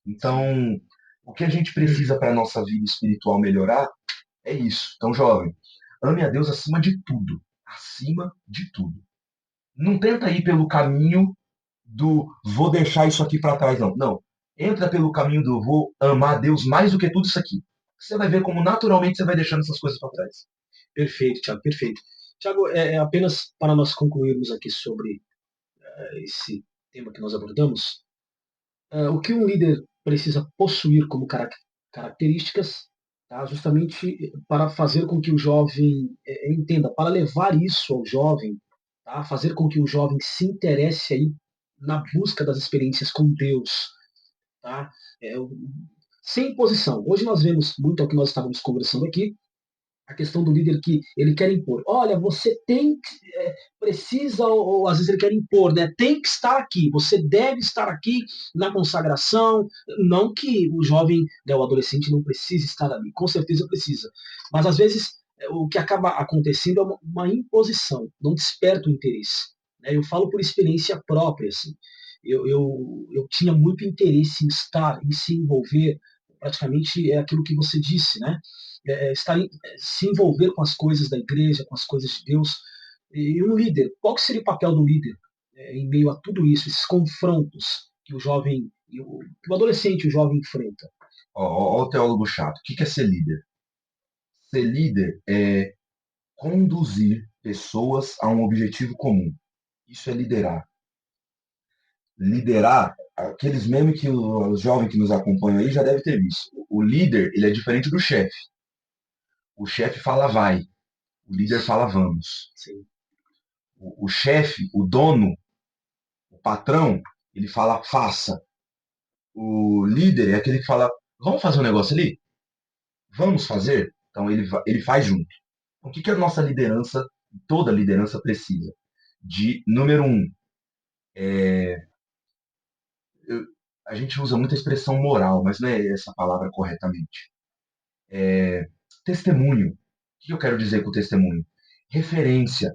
Então, o que a gente precisa para a nossa vida espiritual melhorar é isso. Então, jovem, ame a Deus acima de tudo. Acima de tudo. Não tenta ir pelo caminho do vou deixar isso aqui para trás, não. Não. Entra pelo caminho do vou amar a Deus mais do que tudo isso aqui. Você vai ver como naturalmente você vai deixando essas coisas para trás. Perfeito, Tiago, perfeito. Tiago, apenas para nós concluirmos aqui sobre esse tema que nós abordamos, o que um líder precisa possuir como características, tá, justamente para fazer com que o jovem entenda, para levar isso ao jovem, tá, fazer com que o jovem se interesse aí na busca das experiências com Deus, tá, sem imposição. Hoje nós vemos muito ao que nós estávamos conversando aqui, a questão do líder que ele quer impor. Olha, você tem que, precisa, ou às vezes ele quer impor, né? Tem que estar aqui, você deve estar aqui na consagração. Não que o jovem, né, o adolescente não precise estar ali, com certeza precisa. Mas às vezes o que acaba acontecendo é uma imposição, não desperta o interesse. Né? Eu falo por experiência própria, assim. Eu tinha muito interesse em estar, em se envolver, praticamente é aquilo que você disse, né? Se envolver com as coisas da igreja, com as coisas de Deus. E um líder, qual que seria o papel do líder em meio a tudo isso, esses confrontos que o jovem, que o adolescente, o jovem enfrenta? Ó, o teólogo chato. O que é ser líder? Ser líder é conduzir pessoas a um objetivo comum. Isso é liderar. Liderar, aqueles memes que os jovens que nos acompanham aí já devem ter visto. O líder, ele é diferente do chefe. O chefe fala vai, o líder fala vamos. Sim. O chefe, o dono, o patrão, ele fala faça. O líder é aquele que fala, vamos fazer um negócio ali? Vamos fazer? Então ele faz junto. Então, o que a nossa liderança, toda liderança precisa? De, número um, a gente usa muita expressão moral, mas não é essa palavra corretamente. Testemunho. O que eu quero dizer com testemunho? Referência.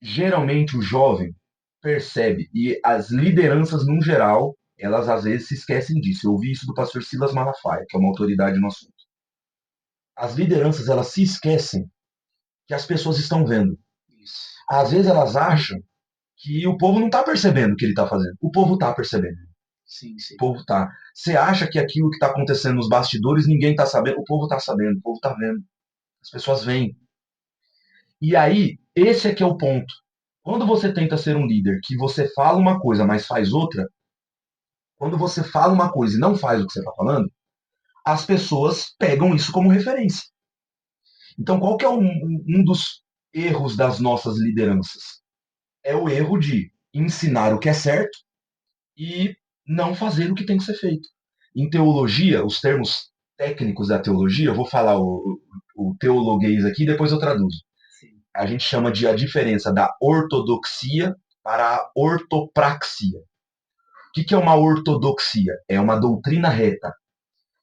Geralmente o jovem percebe, e as lideranças no geral, elas às vezes se esquecem disso. Eu ouvi isso do pastor Silas Malafaia, que é uma autoridade no assunto. As lideranças, elas se esquecem que as pessoas estão vendo. Isso. Às vezes elas acham que o povo não está percebendo o que ele está fazendo. O povo está percebendo. Sim, sim. O povo está. Você acha que aquilo que está acontecendo nos bastidores ninguém está sabendo? O povo está sabendo, o povo está vendo. As pessoas veem. E aí, esse é que é o ponto. Quando você tenta ser um líder que você fala uma coisa, mas faz outra, quando você fala uma coisa e não faz o que você está falando, as pessoas pegam isso como referência. Então, qual que é um dos erros das nossas lideranças? É o erro de ensinar o que é certo e não fazer o que tem que ser feito. Em teologia, os termos técnicos da teologia, eu vou falar o teologuês aqui e depois eu traduzo. Sim. A gente chama de a diferença da ortodoxia para a ortopraxia. O que é uma ortodoxia? É uma doutrina reta.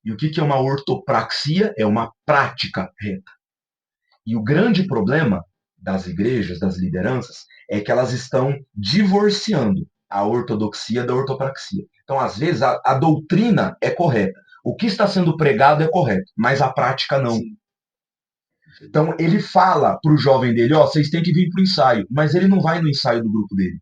E o que é uma ortopraxia? É uma prática reta. E o grande problema das igrejas, das lideranças, é que elas estão divorciando a ortodoxia da ortopraxia. Então, às vezes, a doutrina é correta. O que está sendo pregado é correto, mas a prática não. Sim. Então, ele fala para o jovem dele, ó, vocês têm que vir para o ensaio, mas ele não vai no ensaio do grupo dele.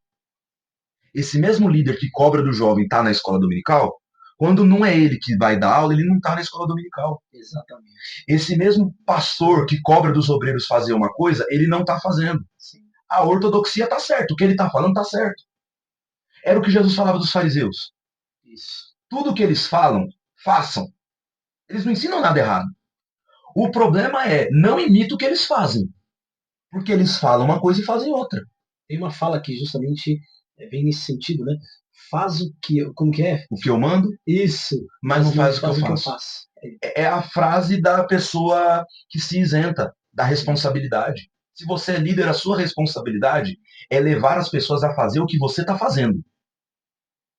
Esse mesmo líder que cobra do jovem está na escola dominical, quando não é ele que vai dar aula, ele não está na escola dominical. Exatamente. Esse mesmo pastor que cobra dos obreiros fazer uma coisa, ele não está fazendo. Sim. A ortodoxia está certo, o que ele está falando está certo. Era o que Jesus falava dos fariseus. Isso. Tudo que eles falam, façam. Eles não ensinam nada errado. O problema é, não imita o que eles fazem. Porque eles falam uma coisa e fazem outra. Tem uma fala que justamente vem nesse sentido, né? Faz o que... Como que é? O que eu mando, Isso. mas não faz o que eu faço. É a frase da pessoa que se isenta da responsabilidade. Se você é líder, a sua responsabilidade é levar as pessoas a fazer o que você está fazendo.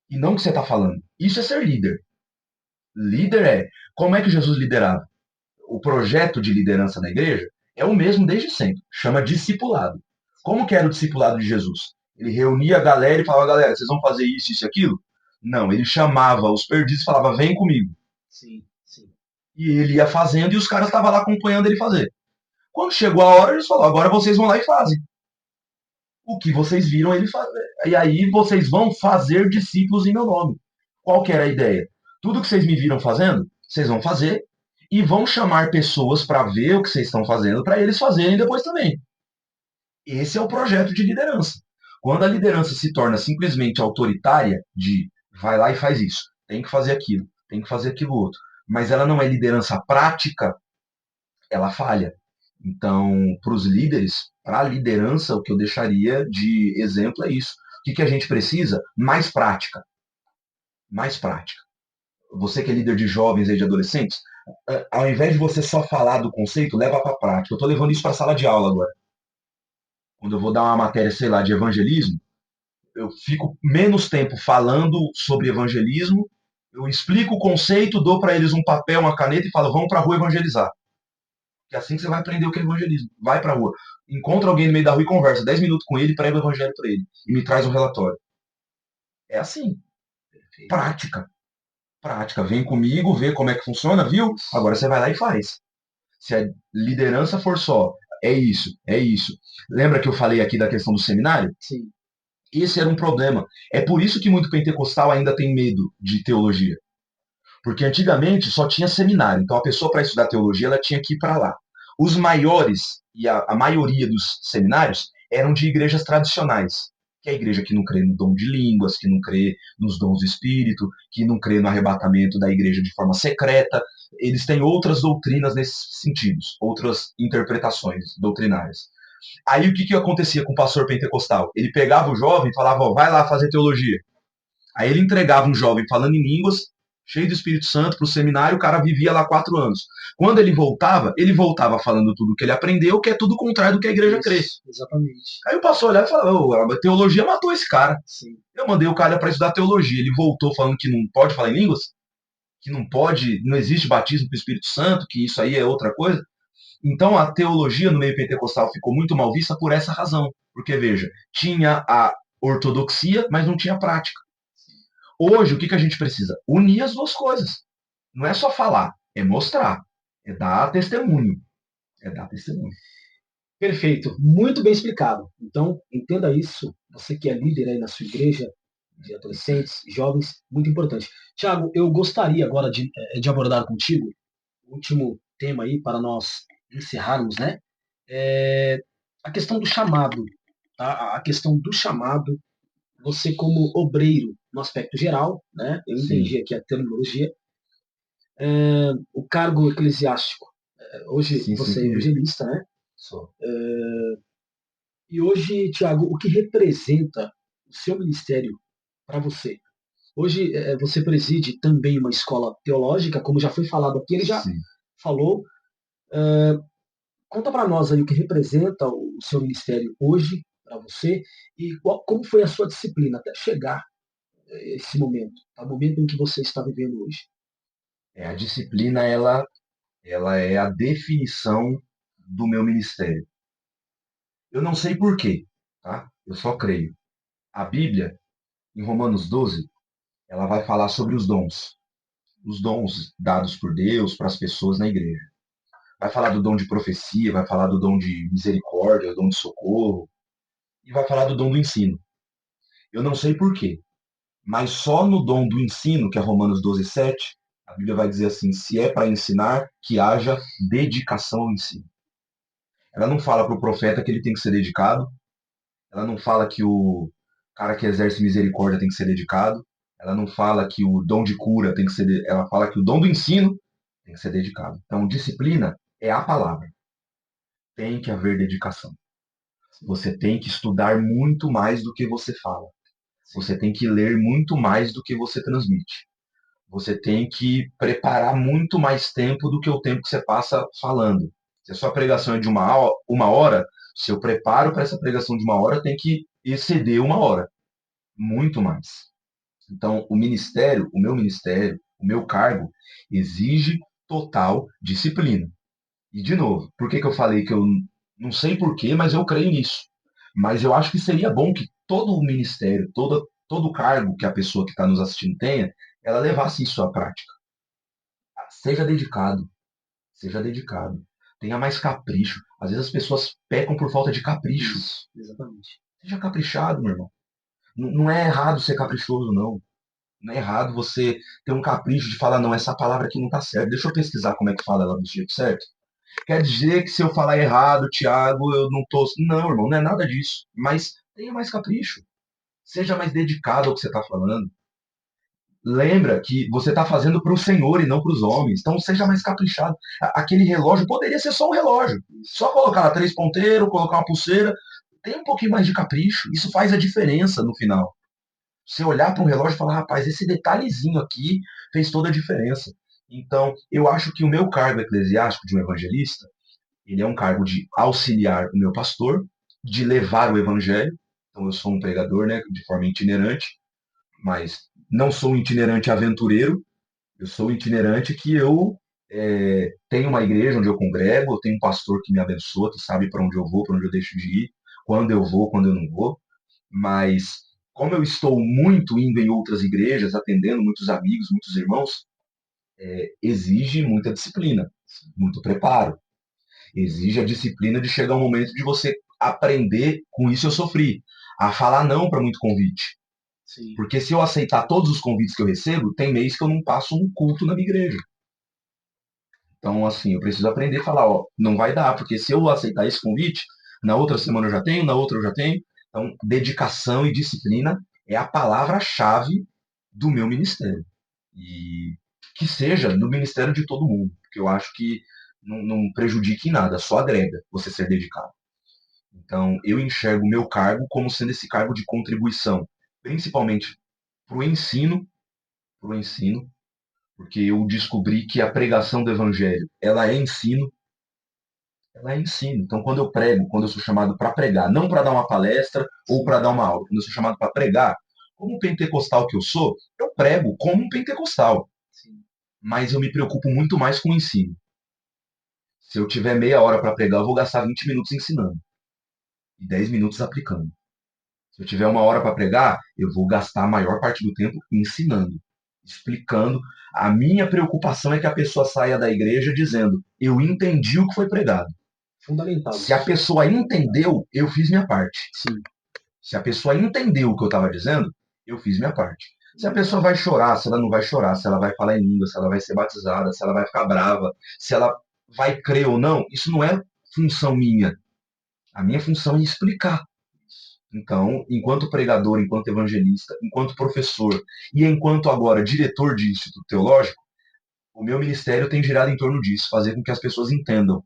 E não o que você está falando. Isso é ser líder. Líder é... Como é que Jesus liderava? O projeto de liderança da igreja é o mesmo desde sempre. Chama discipulado. Como que era o discipulado de Jesus? Ele reunia a galera e falava, galera, vocês vão fazer isso, isso e aquilo? Não, ele chamava os perdidos e falava, vem comigo. Sim, sim. E ele ia fazendo e os caras estavam lá acompanhando ele fazer. Quando chegou a hora, eles falaram, agora vocês vão lá e fazem. O que vocês viram ele fazer. E aí vocês vão fazer discípulos em meu nome. Qual que era a ideia? Tudo que vocês me viram fazendo, vocês vão fazer e vão chamar pessoas para ver o que vocês estão fazendo, para eles fazerem depois também. Esse é o projeto de liderança. Quando a liderança se torna simplesmente autoritária, de vai lá e faz isso, tem que fazer aquilo, tem que fazer aquilo outro, mas ela não é liderança prática, ela falha. Então, para os líderes, para a liderança, o que eu deixaria de exemplo é isso. O que a gente precisa? Mais prática. Mais prática. Você que é líder de jovens e de adolescentes, ao invés de você só falar do conceito, leva para a prática. Eu estou levando isso para a sala de aula agora. Quando eu vou dar uma matéria, sei lá, de evangelismo, eu fico menos tempo falando sobre evangelismo, eu explico o conceito, dou para eles um papel, uma caneta e falo, vamos para a rua evangelizar. Que assim que você vai aprender o que é evangelismo. Vai para a rua. Encontra alguém no meio da rua e conversa 10 minutos com ele, prega o evangelho para ele. E me traz um relatório. É assim. Prática. Prática. Vem comigo, vê como é que funciona, viu? Agora você vai lá e faz. Se a liderança for só, é isso, é isso. Lembra que eu falei aqui da questão do seminário? Sim. Esse era um problema. É por isso que muito pentecostal ainda tem medo de teologia. Porque antigamente só tinha seminário. Então a pessoa, para estudar teologia, ela tinha que ir para lá. Os maiores, e a maioria dos seminários, eram de igrejas tradicionais. Que é a igreja que não crê no dom de línguas, que não crê nos dons do Espírito, que não crê no arrebatamento da igreja de forma secreta. eles têm outras doutrinas nesses sentidos, outras interpretações doutrinárias. Aí o que acontecia com o pastor pentecostal? Ele pegava o jovem e falava, ó, vai lá fazer teologia. Aí ele entregava um jovem falando em línguas, cheio do Espírito Santo, para o seminário, o cara vivia lá 4 anos. Quando ele voltava falando tudo que ele aprendeu, que é tudo contrário do que a igreja crê. Exatamente. Aí o pastor olhava e falava, a teologia matou esse cara. Sim. Eu mandei o cara para estudar teologia, ele voltou falando que não pode falar em línguas, que não pode, não existe batismo com o Espírito Santo, que isso aí é outra coisa. Então a teologia no meio pentecostal ficou muito mal vista por essa razão. Porque, veja, tinha a ortodoxia, mas não tinha prática. Hoje, o que a gente precisa? Unir as duas coisas. Não é só falar, é mostrar. É dar testemunho. É dar testemunho. Perfeito. Muito bem explicado. Então, entenda isso. Você que é líder aí na sua igreja, de adolescentes, jovens, muito importante. Tiago, eu gostaria agora de abordar contigo o último tema aí para nós encerrarmos, né? A questão do chamado. Tá? A questão do chamado, você como obreiro no aspecto geral, né? Eu entendi Sim. aqui a terminologia. O cargo eclesiástico. Hoje Sim, você sim, é evangelista, né? Sou. E hoje, Tiago, o que representa o seu ministério para você? Hoje você preside também uma escola teológica, como já foi falado aqui, ele já Sim. falou. Conta para nós aí o que representa o seu ministério hoje para você e como foi a sua disciplina até chegar a esse momento, o momento em que você está vivendo hoje. A disciplina, ela é a definição do meu ministério. Eu não sei porquê, tá? Eu só creio. A Bíblia, em Romanos 12, ela vai falar sobre os dons. Os dons dados por Deus para as pessoas na igreja. Vai falar do dom de profecia, vai falar do dom de misericórdia, do dom de socorro, e vai falar do dom do ensino. Eu não sei porquê, mas só no dom do ensino, que é Romanos 12, 7, a Bíblia vai dizer assim, se é para ensinar, que haja dedicação ao ensino. Ela não fala para o profeta que ele tem que ser dedicado, ela não fala que o cara que exerce misericórdia tem que ser dedicado, ela não fala que o dom de cura tem que ser, ela fala que o dom do ensino tem que ser dedicado. Então, disciplina é a palavra. Tem que haver dedicação. Você tem que estudar muito mais do que você fala. Você tem que ler muito mais do que você transmite. Você tem que preparar muito mais tempo do que o tempo que você passa falando. Se a sua pregação é de uma hora, seu preparo para essa pregação de uma hora tem que exceder uma hora. Muito mais. Então, o meu cargo, exige total disciplina. E, de novo, por que eu falei que eu não sei porquê, mas eu creio nisso. Mas eu acho que seria bom que todo o ministério, todo o cargo que a pessoa que está nos assistindo tenha, ela levasse isso à prática. Seja dedicado. Seja dedicado. Tenha mais capricho. Às vezes as pessoas pecam por falta de capricho. Isso, exatamente. Seja caprichado, meu irmão. Não é errado ser caprichoso, não. Não é errado você ter um capricho de falar, não, essa palavra aqui não está certa. Deixa eu pesquisar como é que fala ela do jeito certo. Quer dizer que se eu falar errado, Thiago, eu não tô. Não, irmão, não é nada disso. Mas tenha mais capricho. Seja mais dedicado ao que você está falando. Lembra que você está fazendo para o Senhor e não para os homens. Então seja mais caprichado. Aquele relógio poderia ser só um relógio. Só colocar lá 3 ponteiros, colocar uma pulseira. Tem um pouquinho mais de capricho. Isso faz a diferença no final. Você olhar para um relógio e falar, rapaz, esse detalhezinho aqui fez toda a diferença. Então, eu acho que o meu cargo eclesiástico de um evangelista, ele é um cargo de auxiliar o meu pastor, de levar o evangelho. Então, eu sou um pregador, né, de forma itinerante, mas não sou um itinerante aventureiro. Eu sou um itinerante que eu tenho uma igreja onde eu congrego, eu tenho um pastor que me abençoa, que sabe para onde eu vou, para onde eu deixo de ir, quando eu vou, quando eu não vou. Mas como eu estou muito indo em outras igrejas, atendendo muitos amigos, muitos irmãos, exige muita disciplina, muito preparo. Exige a disciplina de chegar um momento de você aprender, com isso eu sofri, a falar não para muito convite. Sim. Porque se eu aceitar todos os convites que eu recebo, tem mês que eu não passo um culto na minha igreja. Então, assim, eu preciso aprender a falar, ó, não vai dar, porque se eu aceitar esse convite, na outra semana eu já tenho, na outra eu já tenho. Então, dedicação e disciplina é a palavra-chave do meu ministério. E que seja no ministério de todo mundo, porque eu acho que não prejudica em nada, só agrega você ser dedicado. Então, eu enxergo o meu cargo como sendo esse cargo de contribuição, principalmente para o ensino, porque eu descobri que a pregação do evangelho, ela é ensino. Então, quando eu prego, quando eu sou chamado para pregar, não para dar uma palestra ou para dar uma aula, quando eu sou chamado para pregar, como pentecostal que eu sou, eu prego como um pentecostal. Mas eu me preocupo muito mais com o ensino. Se eu tiver meia hora para pregar, eu vou gastar 20 minutos ensinando e 10 minutos aplicando. Se eu tiver uma hora para pregar, eu vou gastar a maior parte do tempo ensinando, explicando. A minha preocupação é que a pessoa saia da igreja dizendo: eu entendi o que foi pregado. Fundamental. Se a pessoa entendeu, eu fiz minha parte. Sim. Se a pessoa entendeu o que eu estava dizendo, eu fiz minha parte. Se a pessoa vai chorar, se ela não vai chorar, se ela vai falar em língua, se ela vai ser batizada, se ela vai ficar brava, se ela vai crer ou não, isso não é função minha. A minha função é explicar. Então, enquanto pregador, enquanto evangelista, enquanto professor e enquanto agora diretor de instituto teológico, o meu ministério tem girado em torno disso, fazer com que as pessoas entendam,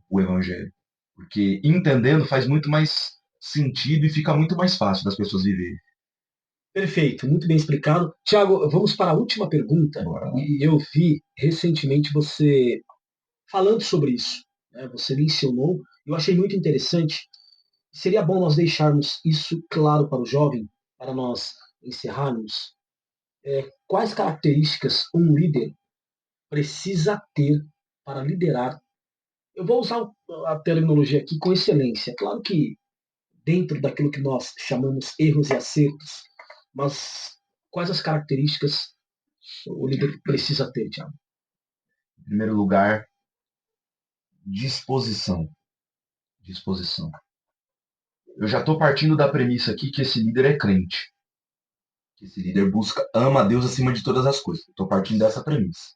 o evangelho. Porque entendendo faz muito mais sentido e fica muito mais fácil das pessoas viverem. Perfeito, muito bem explicado. Tiago, vamos para a última pergunta. Bora. E eu vi recentemente você falando sobre isso. Né? Você mencionou, eu achei muito interessante. Seria bom nós deixarmos isso claro para o jovem, para nós encerrarmos. Quais características um líder precisa ter para liderar? Eu vou usar a terminologia aqui com excelência. Claro que dentro daquilo que nós chamamos erros e acertos, mas quais as características o líder precisa ter, Tiago? Em primeiro lugar, disposição. Disposição. Eu já estou partindo da premissa aqui que esse líder é crente. Que esse líder ama a Deus acima de todas as coisas. Estou partindo dessa premissa.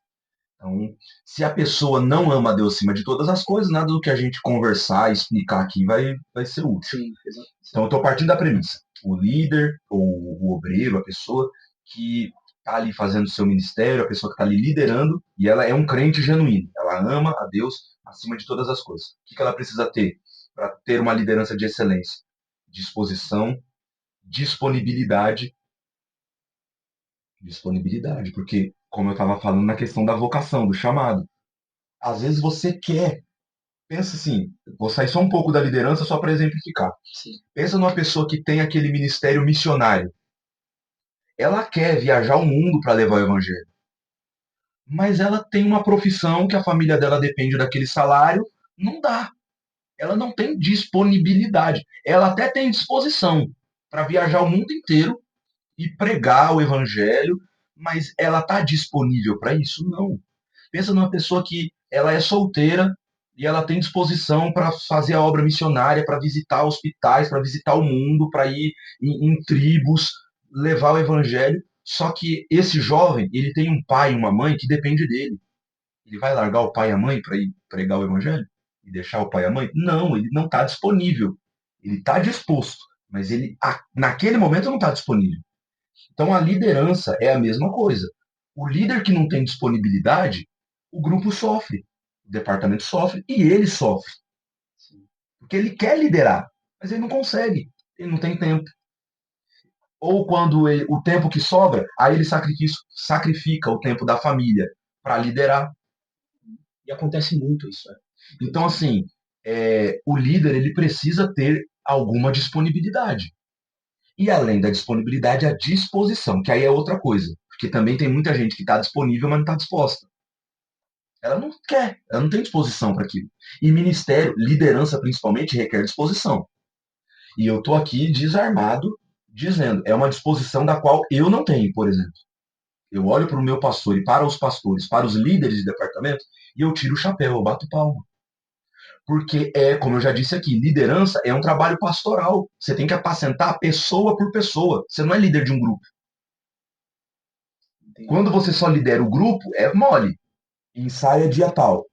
Então, se a pessoa não ama a Deus acima de todas as coisas, nada do que a gente conversar, explicar aqui vai ser útil. Sim, exato. Então, eu estou partindo da premissa. O líder, ou o obreiro, a pessoa que está ali fazendo o seu ministério, a pessoa que está ali liderando, e ela é um crente genuíno. Ela ama a Deus acima de todas as coisas. O que ela precisa ter para ter uma liderança de excelência? Disposição, disponibilidade, porque, como eu estava falando na questão da vocação, do chamado, às vezes você quer, pensa assim, vou sair só um pouco da liderança só para exemplificar. Sim. Pensa numa pessoa que tem aquele ministério missionário. Ela quer viajar o mundo para levar o evangelho. Mas ela tem uma profissão que a família dela depende daquele salário, não dá. Ela não tem disponibilidade. Ela até tem disposição para viajar o mundo inteiro e pregar o evangelho, mas ela está disponível para isso? Não. Pensa numa pessoa que ela é solteira e ela tem disposição para fazer a obra missionária, para visitar hospitais, para visitar o mundo, para ir em tribos, levar o evangelho. Só que esse jovem, ele tem um pai e uma mãe que depende dele. Ele vai largar o pai e a mãe para ir pregar o evangelho? E deixar o pai e a mãe? Não, ele não está disponível. Ele está disposto, mas ele naquele momento não está disponível. Então a liderança é a mesma coisa. O líder que não tem disponibilidade, o grupo sofre, o departamento sofre e ele sofre. Porque ele quer liderar, mas ele não consegue, ele não tem tempo. Ou quando o tempo que sobra, aí ele sacrifica o tempo da família para liderar. E acontece muito isso. Né? Então, assim, o líder ele precisa ter alguma disponibilidade. E além da disponibilidade, a disposição, que aí é outra coisa. Porque também tem muita gente que está disponível, mas não está disposta. Ela não quer, ela não tem disposição para aquilo. E ministério, liderança principalmente, requer disposição. E eu estou aqui desarmado, dizendo, é uma disposição da qual eu não tenho, por exemplo. Eu olho para o meu pastor e para os pastores, para os líderes de departamento, e eu tiro o chapéu, eu bato palma. Porque como eu já disse aqui, liderança é um trabalho pastoral. Você tem que apacentar pessoa por pessoa. Você não é líder de um grupo. Entendi. Quando você só lidera o grupo, é mole. Ensaia dia tal.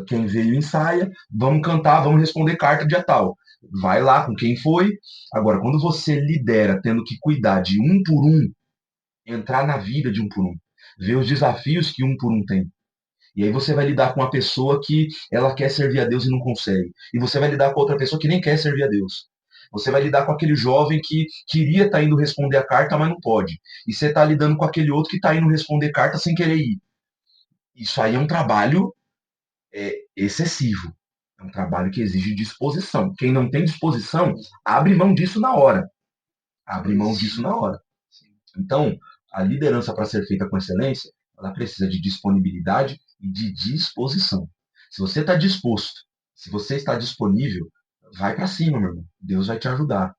Quem veio ensaia, vamos cantar, vamos responder carta dia tal. Vai lá com quem foi. Agora, quando você lidera tendo que cuidar de um por um, entrar na vida de um por um, ver os desafios que um por um tem. E aí você vai lidar com uma pessoa que ela quer servir a Deus e não consegue. E você vai lidar com outra pessoa que nem quer servir a Deus. Você vai lidar com aquele jovem que queria estar indo responder a carta, mas não pode. E você está lidando com aquele outro que está indo responder carta sem querer ir. Isso aí é um trabalho excessivo. É um trabalho que exige disposição. Quem não tem disposição, abre mão disso na hora. Abre mão disso na hora. Então, a liderança, para ser feita com excelência, ela precisa de disponibilidade e de disposição. Se você está disposto, se você está disponível, vai para cima, meu irmão. Deus vai te ajudar.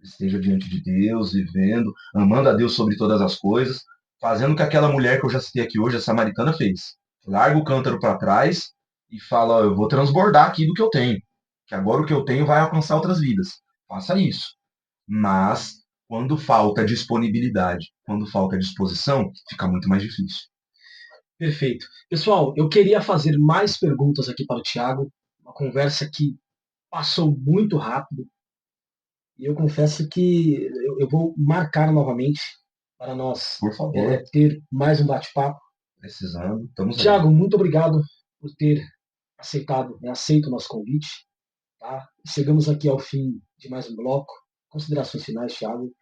Esteja diante de Deus, vivendo, amando a Deus sobre todas as coisas, fazendo o que aquela mulher que eu já citei aqui hoje, a samaritana, fez. Larga o cântaro para trás e fala, eu vou transbordar aqui do que eu tenho, que agora o que eu tenho vai alcançar outras vidas. Faça isso. Mas, quando falta disponibilidade, quando falta disposição, fica muito mais difícil. Perfeito. Pessoal, eu queria fazer mais perguntas aqui para o Thiago, uma conversa que passou muito rápido, e eu confesso que eu vou marcar novamente para nós Por favor. ter mais um bate-papo. Precisando, estamos Thiago, muito obrigado por ter aceito o nosso convite. Tá? Chegamos aqui ao fim de mais um bloco. Considerações finais, Thiago.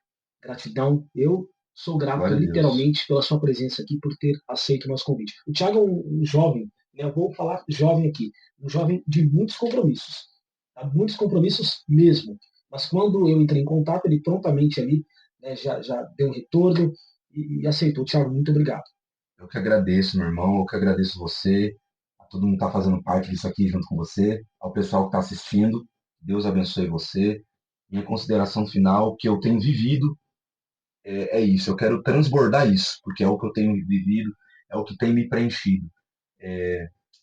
Gratidão. Eu sou grato literalmente pela sua presença aqui, por ter aceito o nosso convite. O Thiago é um jovem, né? Eu vou falar jovem aqui, um jovem de muitos compromissos. Tá? Muitos compromissos mesmo. Mas quando eu entrei em contato, ele prontamente ali, né, já deu um retorno e aceitou. Thiago, muito obrigado. Eu que agradeço, meu irmão. Eu que agradeço você. A todo mundo está fazendo parte disso aqui junto com você. Ao pessoal que está assistindo. Deus abençoe você. Minha consideração final, que eu tenho vivido, é isso. Eu quero transbordar isso, porque é o que eu tenho vivido, é o que tem me preenchido.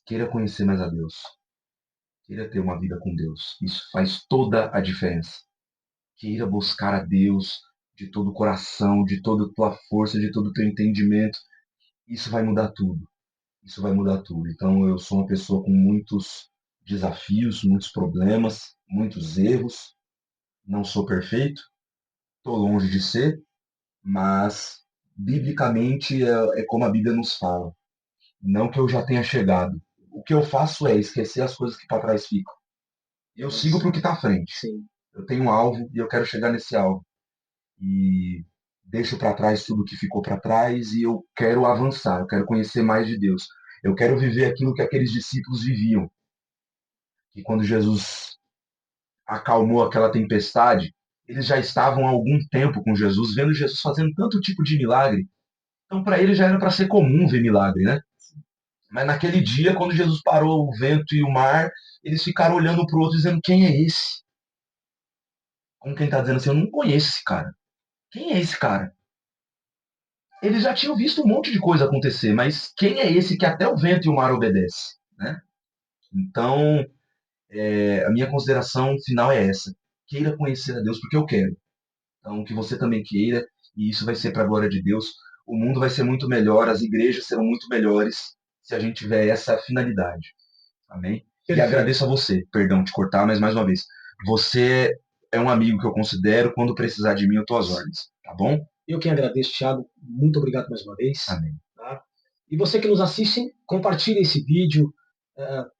Queira conhecer mais a Deus. Queira ter uma vida com Deus. Isso faz toda a diferença. Queira buscar a Deus de todo o coração, de toda a tua força, de todo o teu entendimento. Isso vai mudar tudo. Isso vai mudar tudo. Então, eu sou uma pessoa com muitos desafios, muitos problemas, muitos erros. Não sou perfeito, estou longe de ser, mas, biblicamente, é como a Bíblia nos fala. Não que eu já tenha chegado. O que eu faço é esquecer as coisas que para trás ficam. Eu sigo para o que está à frente. Sim. Eu tenho um alvo e eu quero chegar nesse alvo. E deixo para trás tudo que ficou para trás e eu quero avançar, eu quero conhecer mais de Deus. Eu quero viver aquilo que aqueles discípulos viviam. E quando Jesus acalmou aquela tempestade, eles já estavam há algum tempo com Jesus, vendo Jesus fazendo tanto tipo de milagre. Então, para eles já era para ser comum ver milagre, né? Mas naquele dia, quando Jesus parou o vento e o mar, eles ficaram olhando para o outro dizendo: quem é esse? Como quem está dizendo assim: eu não conheço esse cara. Quem é esse cara? Eles já tinham visto um monte de coisa acontecer, mas quem é esse que até o vento e o mar obedecem? Né? Então, a minha consideração final é essa. Queira conhecer a Deus porque eu quero. Então, que você também queira, e isso vai ser para a glória de Deus. O mundo vai ser muito melhor, as igrejas serão muito melhores se a gente tiver essa finalidade. Amém? Perfeito. E agradeço a você, perdão te cortar, mas mais uma vez, você é um amigo que eu considero, quando precisar de mim, eu estou às ordens, tá bom? Eu que agradeço, Thiago. Muito obrigado mais uma vez. Amém. Tá? E você que nos assiste, compartilhe esse vídeo,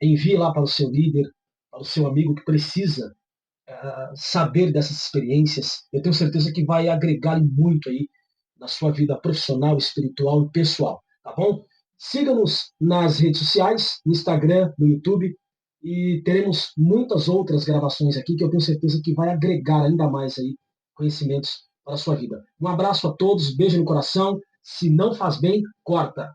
envie lá para o seu líder, para o seu amigo que precisa saber dessas experiências. Eu tenho certeza que vai agregar muito aí na sua vida profissional, espiritual e pessoal. Tá bom? Siga-nos nas redes sociais, no Instagram, no YouTube, e teremos muitas outras gravações aqui que eu tenho certeza que vai agregar ainda mais aí conhecimentos para a sua vida. Um abraço a todos, beijo no coração. Se não faz bem, corta.